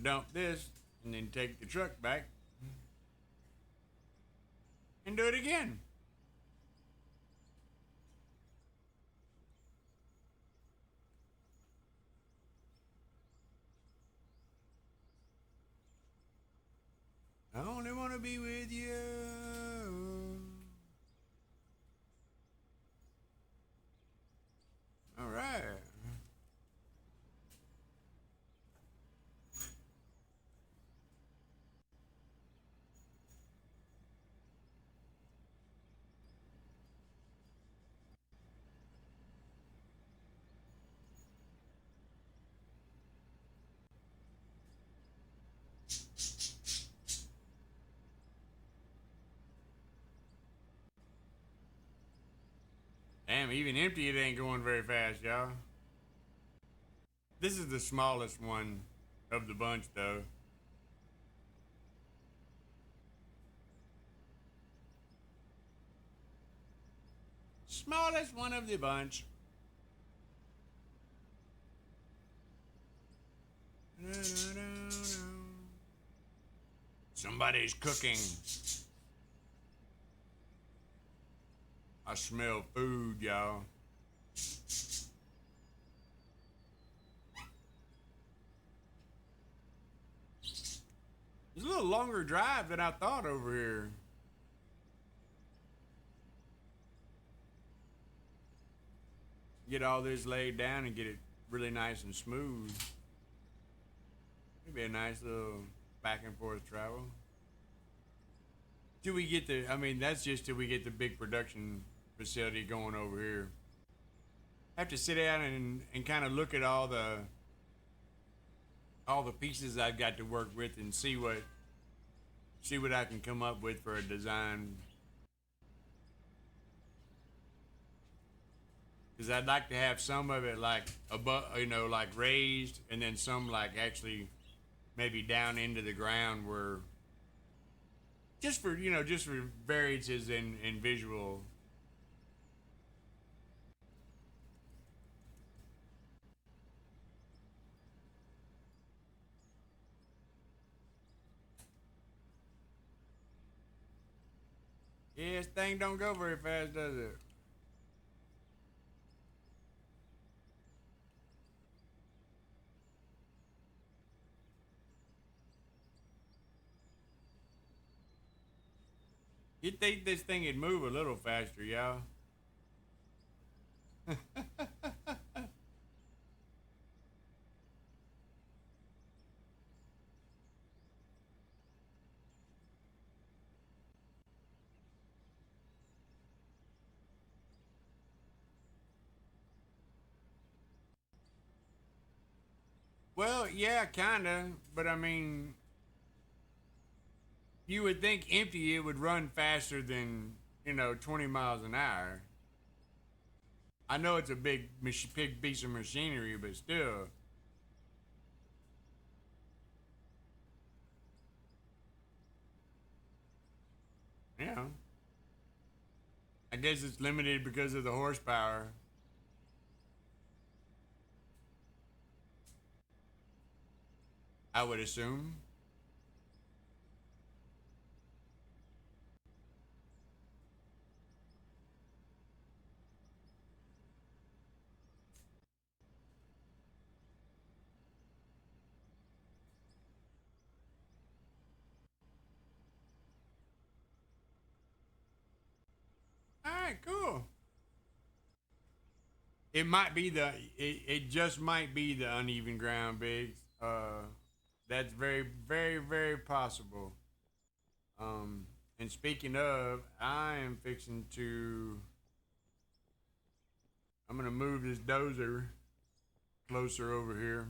Dump this and then take the truck back and do it again. I only want to be with you. All right. Damn, even empty, it ain't going very fast, y'all. This is the smallest one of the bunch, though. Smallest one of the bunch. Somebody's cooking. I smell food, y'all. It's a little longer drive than I thought over here. Get all this laid down and get it really nice and smooth. It'd be a nice little back and forth travel. Till we get the, I mean, that's just till we get the big production facility going over here. I have to sit down and kind of look at all the pieces I've got to work with and see what I can come up with for a design. Because I'd like to have some of it like above, like raised, and then some like actually maybe down into the ground where just for variances in visual. Yeah, this thing don't go very fast, does it? You'd think this thing would move a little faster, y'all. Well, yeah, kinda, but I mean, you would think empty it would run faster than 20 miles an hour. I know it's a big piece of machinery, but still, you know, I guess it's limited because of the horsepower. I would assume. it might be it just might be the uneven ground, Biggs. That's very, very, very possible. And speaking of, I am fixing to. I'm gonna move this dozer closer over here.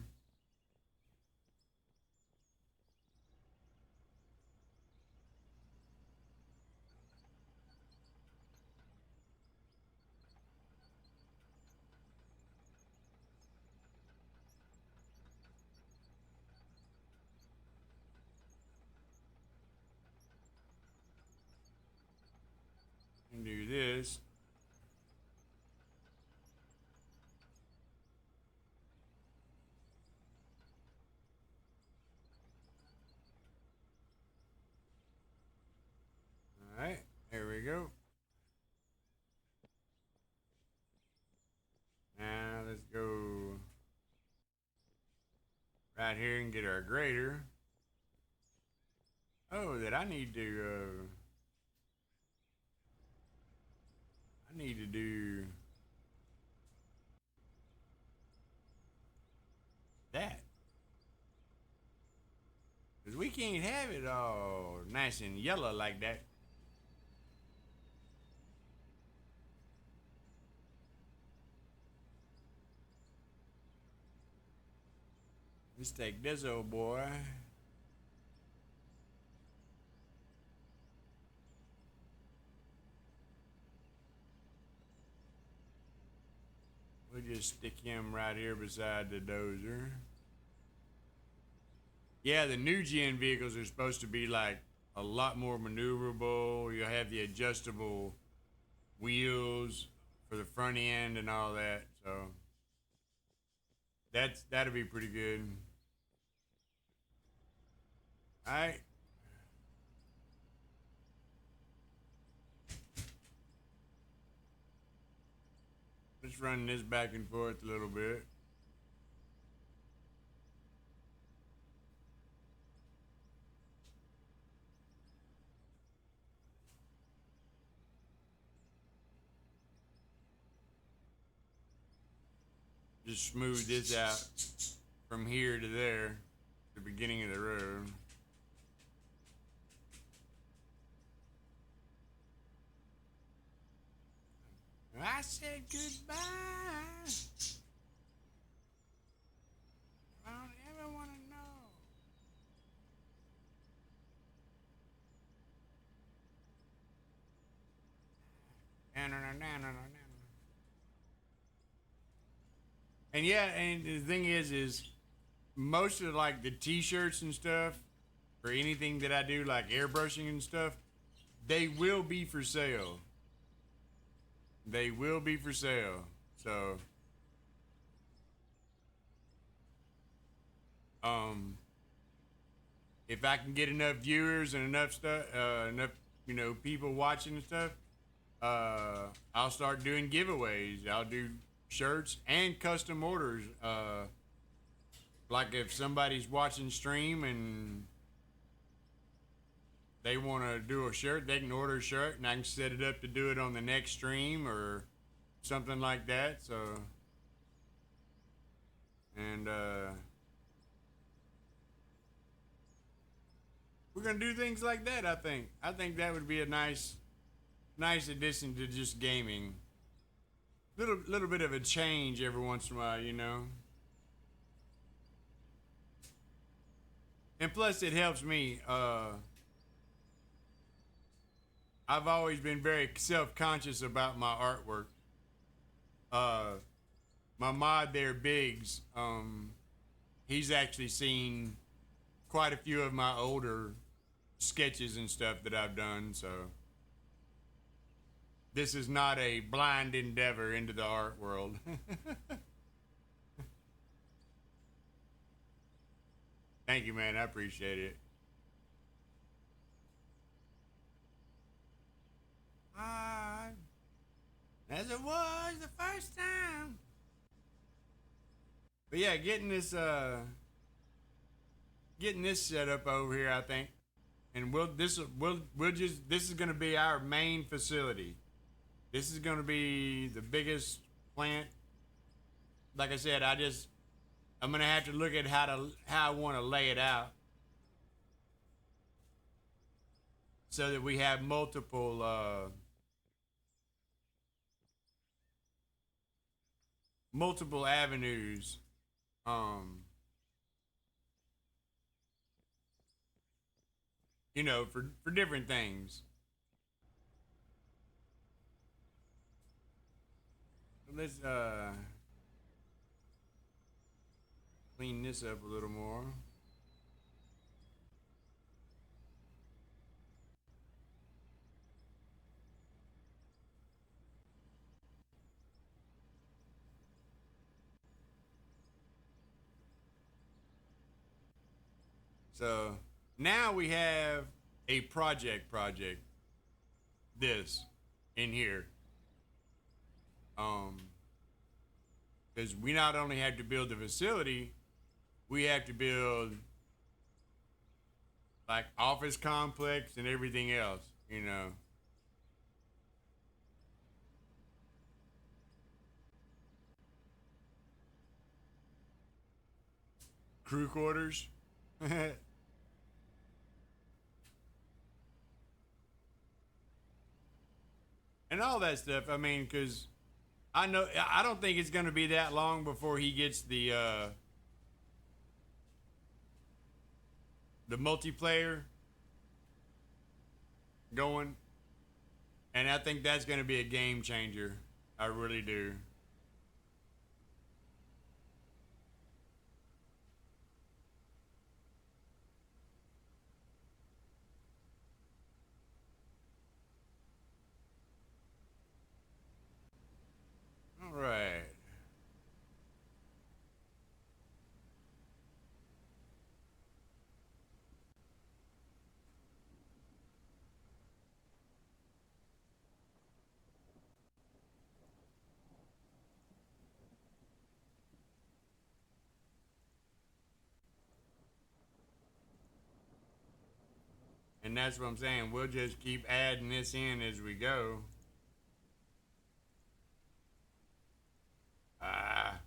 And do this. All right, there we go. Now let's go right here and get our grader. Oh, that I need to. I need to do that. Because we can't have it all nice and yellow like that. Let's take this old boy. We'll just stick him right here beside the dozer. Yeah, the new gen vehicles are supposed to be like a lot more maneuverable. You'll have the adjustable wheels for the front end and all that. So that'll be pretty good. All right. Let's run this back and forth a little bit. Just smooth this out from here to there, the beginning of the road. I said goodbye. I don't ever want to know. And yeah, and the thing is most of like the t-shirts and stuff, or anything that I do like airbrushing and stuff, they will be for sale. They will be for sale. So, if I can get enough viewers and enough stuff, enough people watching and stuff, I'll start doing giveaways. I'll do shirts and custom orders. Like if somebody's watching stream and they want to do a shirt, they can order a shirt and I can set it up to do it on the next stream or something like that. So, and we're gonna do things like that. I think that would be a nice addition to just gaming. Little bit of a change every once in a while, you know. And plus, it helps me. I've always been very self-conscious about my artwork. My mod there, Biggs, he's actually seen quite a few of my older sketches and stuff that I've done. So this is not a blind endeavor into the art world. Thank you, man. I appreciate it. As it was the first time. But yeah, getting this set up over here, I think, and we'll just this is gonna be our main facility. This is gonna be the biggest plant like I said, I'm gonna have to look at how I want to lay it out so that we have multiple avenues, um, for different things. Let's clean this up a little more. So now we have a project this in here. Um, because we not only have to build the facility, we have to build like office complex and everything else, crew quarters. And all that stuff. I mean, because I don't think it's going to be that long before he gets the multiplayer going, and I think that's going to be a game changer. I really do. All right. And that's what I'm saying. We'll just keep adding this in as we go. Ah.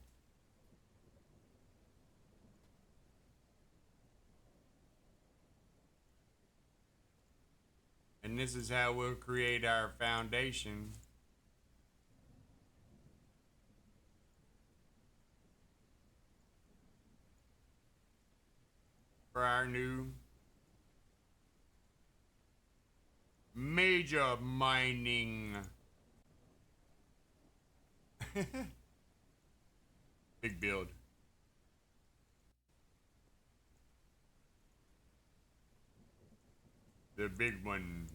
And this is how we'll create our foundation for our new major mining. Big build. The big one.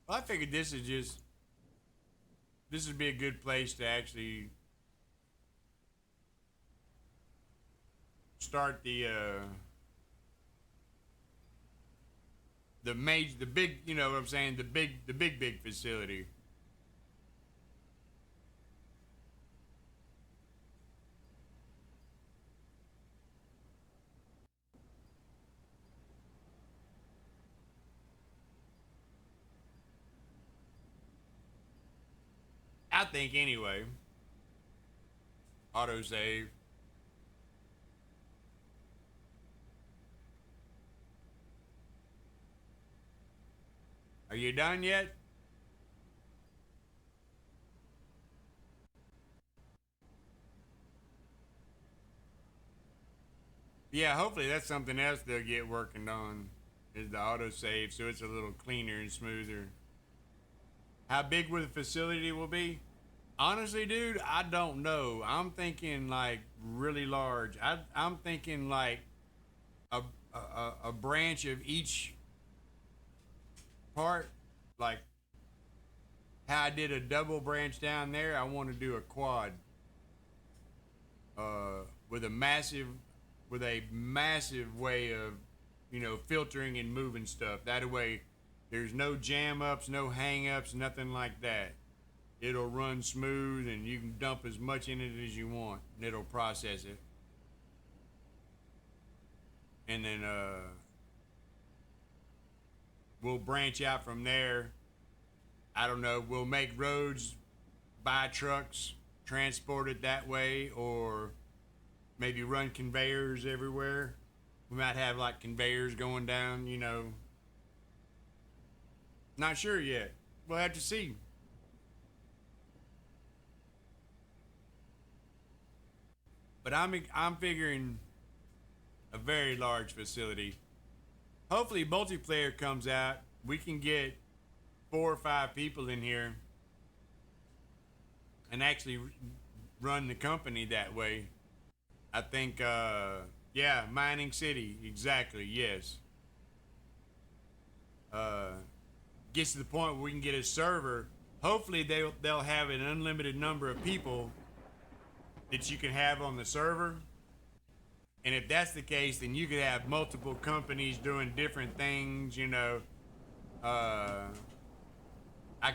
Well, I figured this would be a good place to actually start the big, what I'm saying, the big facility. I think anyway. Autosave. Are you done yet? Yeah, hopefully that's something else they'll get working on is the autosave so it's a little cleaner and smoother. How big will the facility will be? Honestly, dude, I don't know. I'm thinking like really large. I'm thinking like a branch of each part, like how I did a double branch down there. I want to do a quad, with a massive way of, filtering and moving stuff. That way, there's no jam ups, no hang ups, nothing like that. It'll run smooth, and you can dump as much in it as you want, and it'll process it. And then we'll branch out from there. I don't know. We'll make roads, buy trucks, transport it that way, or maybe run conveyors everywhere. We might have like conveyors going down, you know. Not sure yet. We'll have to see. But I'm figuring a very large facility. Hopefully multiplayer comes out. We can get 4 or 5 people in here and actually run the company that way. I think, yeah, Mining City, exactly, yes. Gets to the point where we can get a server. Hopefully they'll have an unlimited number of people that you can have on the server. And if that's the case, then you could have multiple companies doing different things, you know. I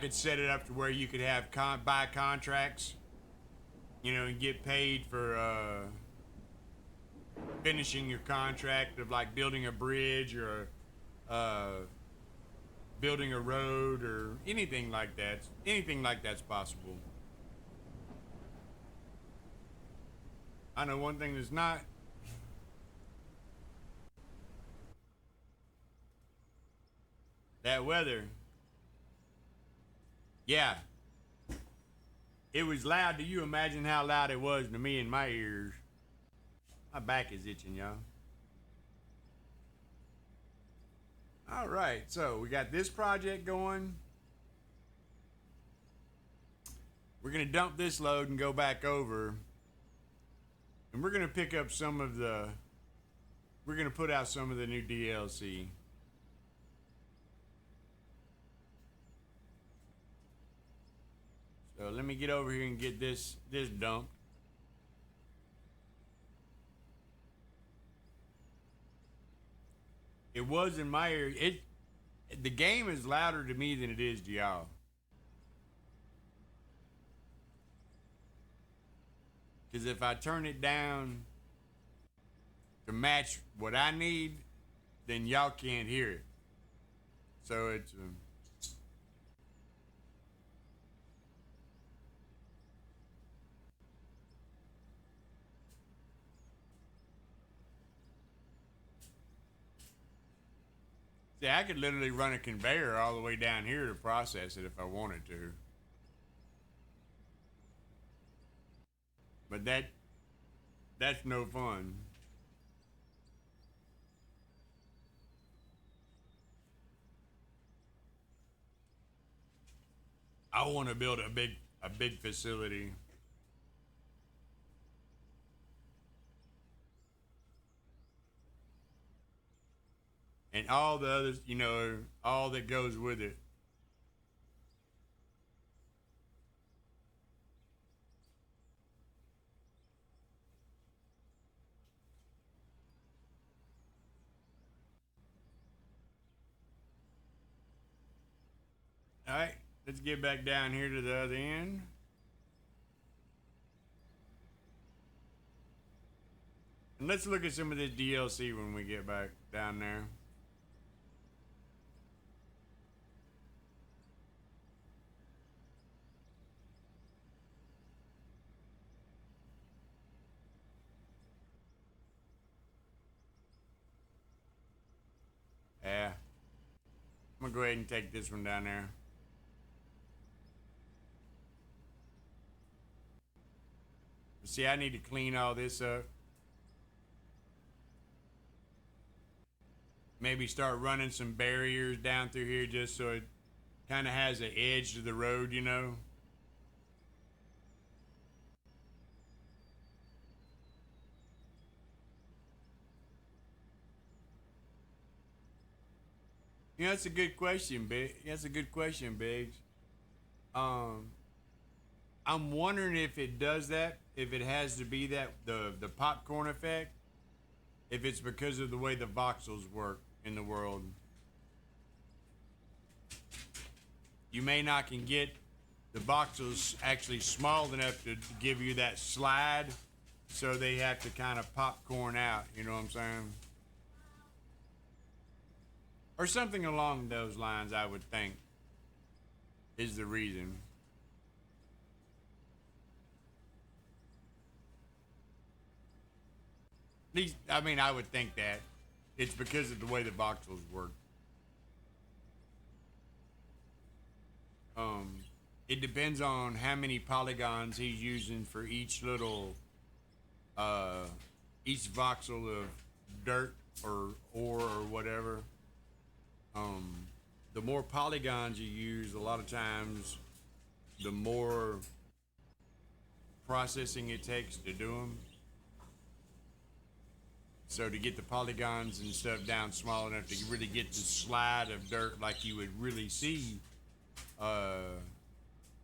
could set it up to where you could have buy contracts, you know, and get paid for finishing your contract of like building a bridge or building a road or anything like that. Anything like that's possible. I know one thing that's not. That weather. Yeah. It was loud to you. Imagine how loud it was to me in my ears. My back is itching, y'all. All right, so we got this project going. We're going to dump this load and go back over. And we're going to pick up some of the... We're going to put out some of the new DLC. So let me get over here and get this dumped. It was in my ear. The game is louder to me than it is to y'all. Because if I turn it down to match what I need, then y'all can't hear it. So it's... See, I could literally run a conveyor all the way down here to process it if I wanted to. But that's no fun. I want to build a big facility. And all the others, you know, all that goes with it. All right, let's get back down here to the other end. And let's look at some of this DLC when we get back down there. Yeah. I'm gonna go ahead and take this one down there. See, I need to clean all this up. Maybe start running some barriers down through here just so it kind of has an edge to the road, you know. You know, that's a good question, Big. That's a good question, Biggs. Um, I'm wondering if it does that, if it has to be that the popcorn effect, if it's because of the way the voxels work in the world. You may not can get the voxels actually small enough to give you that slide, so they have to kind of popcorn out. You know what I'm saying? Or something along those lines, I would think, is the reason. least, I mean, I would think that it's because of the way the voxels work. Um, it depends on how many polygons he's using for each little, uh, each voxel of dirt or ore or whatever. Um, the more polygons you use, a lot of times, the more processing it takes to do them. So to get the polygons and stuff down small enough to really get the slide of dirt like you would really see, uh,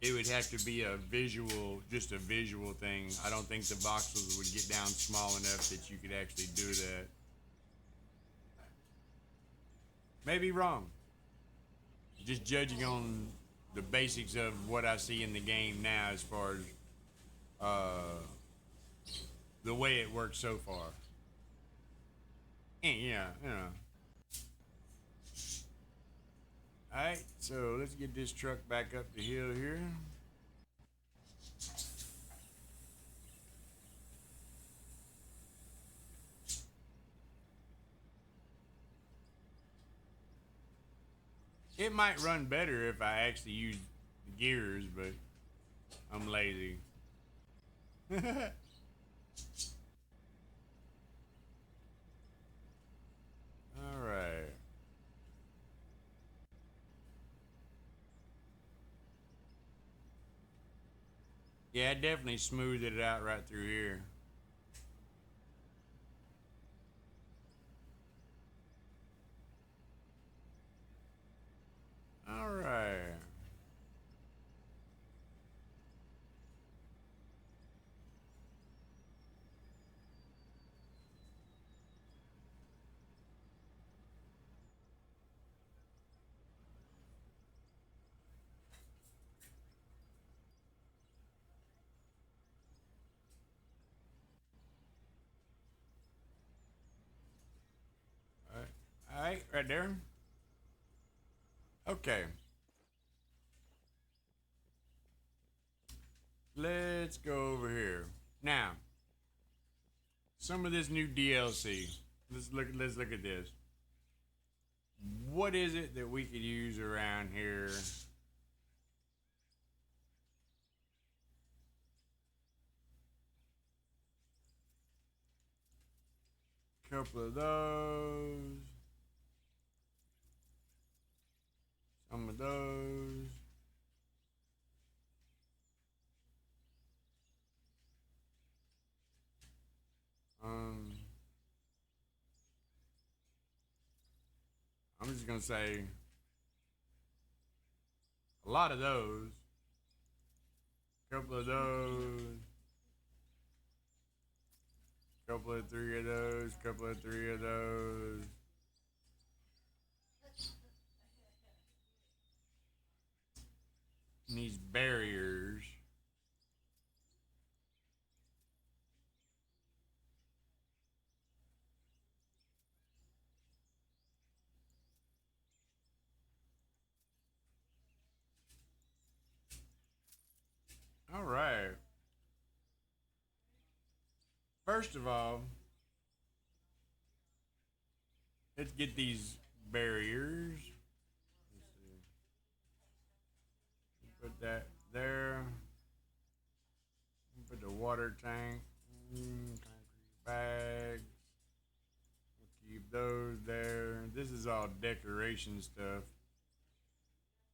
it would have to be a visual, just a visual thing. I don't think the voxels would get down small enough that you could actually do that. Maybe wrong. Just judging on the basics of what I see in the game now, as far as uh, the way it works so far. And yeah, you know. All right, so let's get this truck back up the hill here. It might run better if I actually use gears, but I'm lazy. All right. Yeah, I definitely smoothed it out right through here. All right. All right. All right, right there. Okay. Let's go over here. Now, some of this new DLC. Let's look at this. What is it that we could use around here? Couple of those. Some of those. Um, I'm just gonna say a lot of those. Couple of those. Couple of three of those. Couple of three of those. And these barriers. All right. First of all, let's get these barriers. Let's see. Put that there. Put the water tank. Concrete bag. We'll keep those there. This is all decoration stuff.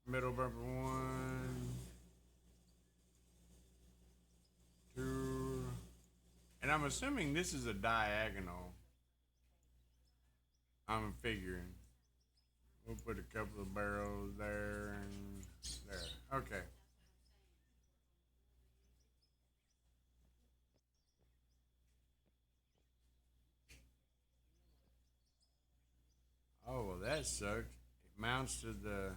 Middle bumper one, two, and I'm assuming this is a diagonal. I'm figuring. We'll put a couple of barrels there and there. Okay. Oh, well, that sucked. It mounts to the.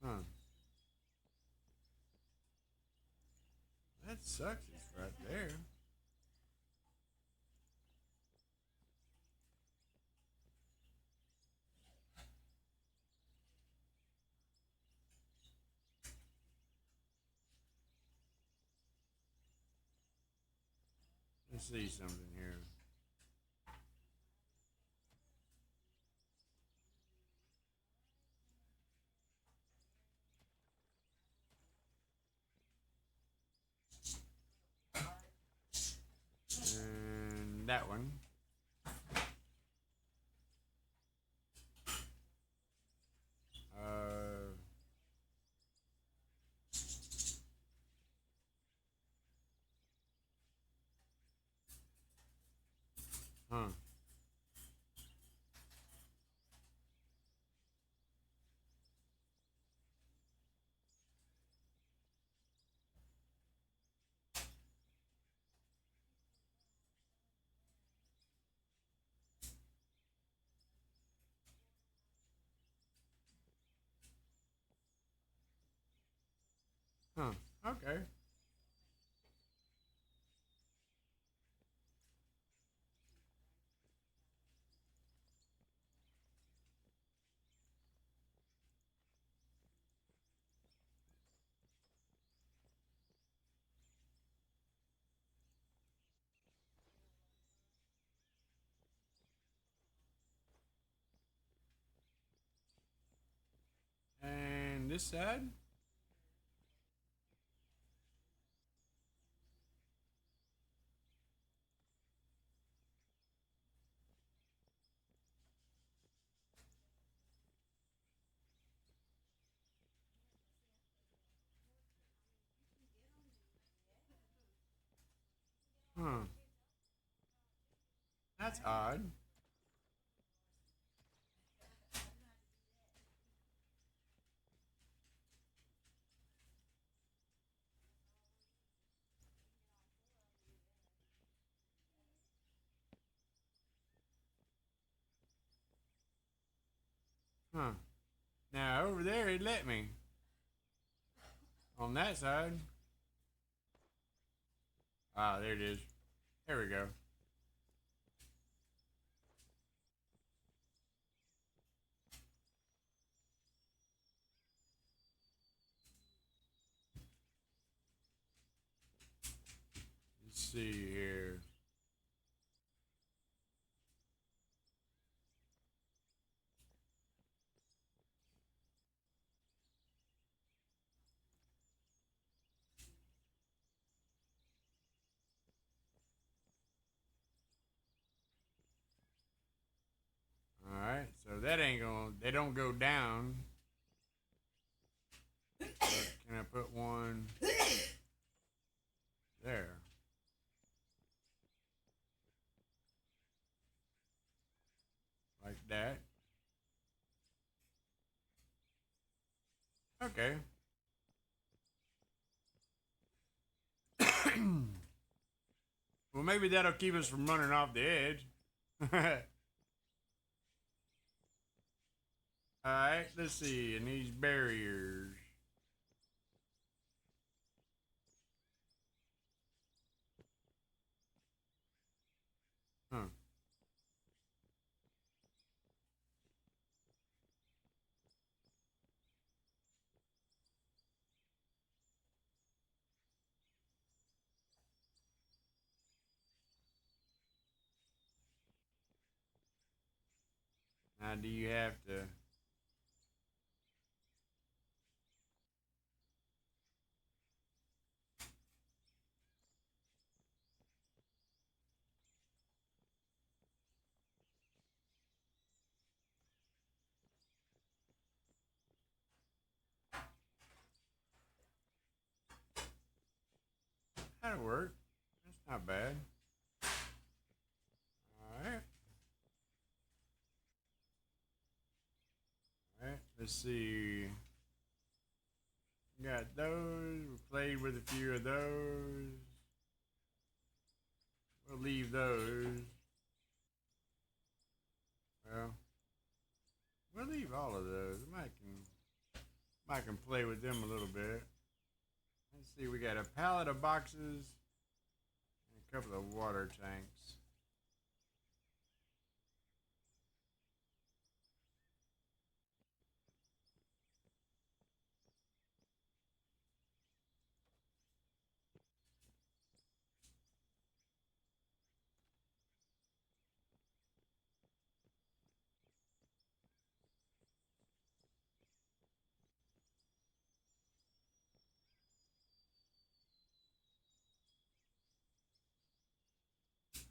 Huh. That sucks. It's right there. see something here. And that one. Uh, huh. Huh. Okay. And this side? Huh. That's odd. Huh. Now over there it let me. On that side. Ah, there it is. There we go. Let's see here. Alright, so that ain't gonna, they don't go down. Can I put one there? Like that. Okay. Well, maybe that'll keep us from running off the edge. Alright, let's see. And these barriers. Huh. Now, do you have to? That'll work. That's not bad. Alright. Alright, let's see. Got those. We played with a few of those. We'll leave those. Well, we'll leave all of those. I might can play with them a little bit. Let's see. We got a pallet of boxes and a couple of water tanks.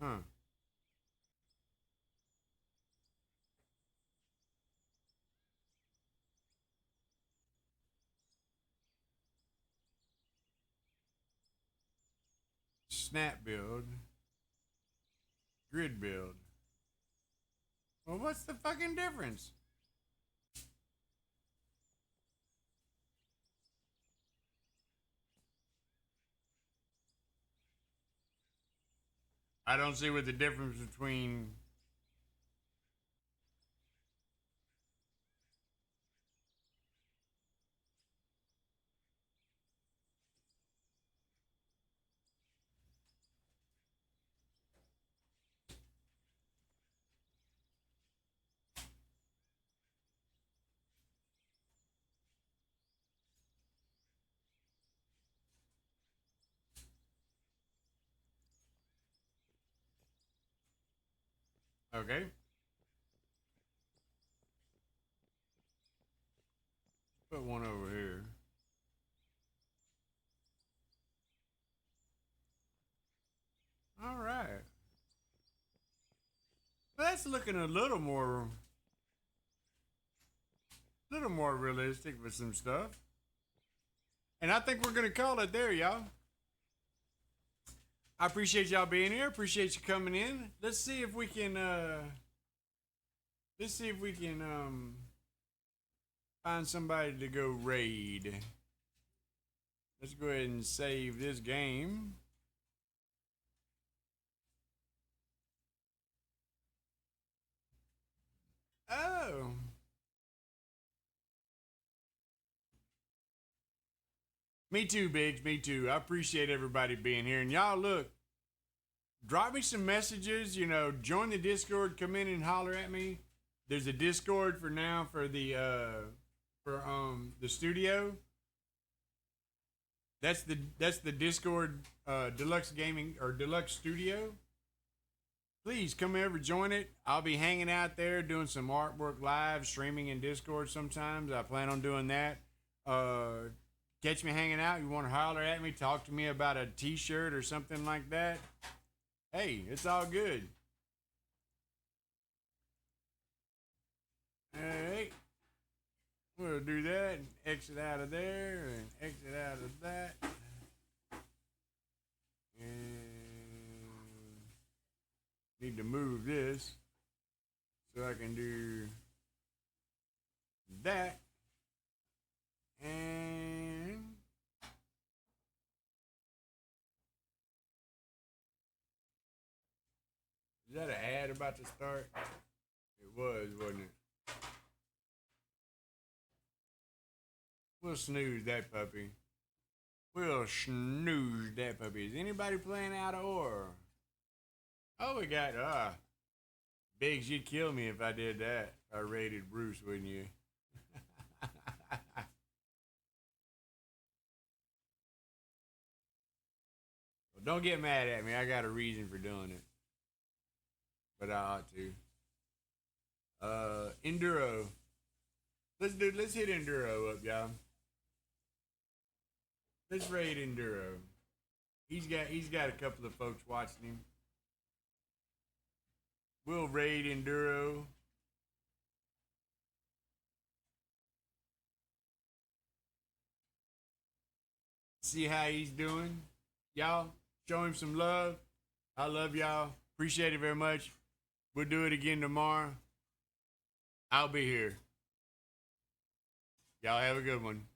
Huh. Snap build. Grid build. Well, what's the fucking difference? I don't see what the difference between. Okay. Put one over here. All right. Well, that's looking a little more realistic with some stuff. And I think we're gonna call it there, y'all. I appreciate y'all being here. Appreciate you coming in. Let's see if we can find somebody to go raid. Let's go ahead and save this game. Oh. Me too, Biggs. Me too. I appreciate everybody being here. And y'all, look, drop me some messages. You know, join the Discord. Come in and holler at me. There's a Discord for now for the studio. That's the Discord Deluxe Gaming or Deluxe Studio. Please come over, join it. I'll be hanging out there doing some artwork live, streaming in Discord sometimes. I plan on doing that. Catch me hanging out. You want to holler at me, talk to me about a t-shirt or something like that. Hey, it's all good. All right. We'll do that and exit out of there and exit out of that. And need to move this so I can do that. And is that an ad about to start? It was, wasn't it? We'll snooze that puppy. We'll snooze that puppy. Is anybody playing out of order? Oh, we got Biggs, you'd kill me if I did that. I raided Bruce, wouldn't you? Well, don't get mad at me. I got a reason for doing it. But I ought to. Enduro. Let's hit Enduro up, y'all. Let's raid Enduro. He's got a couple of folks watching him. We'll raid Enduro. See how he's doing. Y'all, show him some love. I love y'all. Appreciate it very much. We'll do it again tomorrow. I'll be here. Y'all have a good one.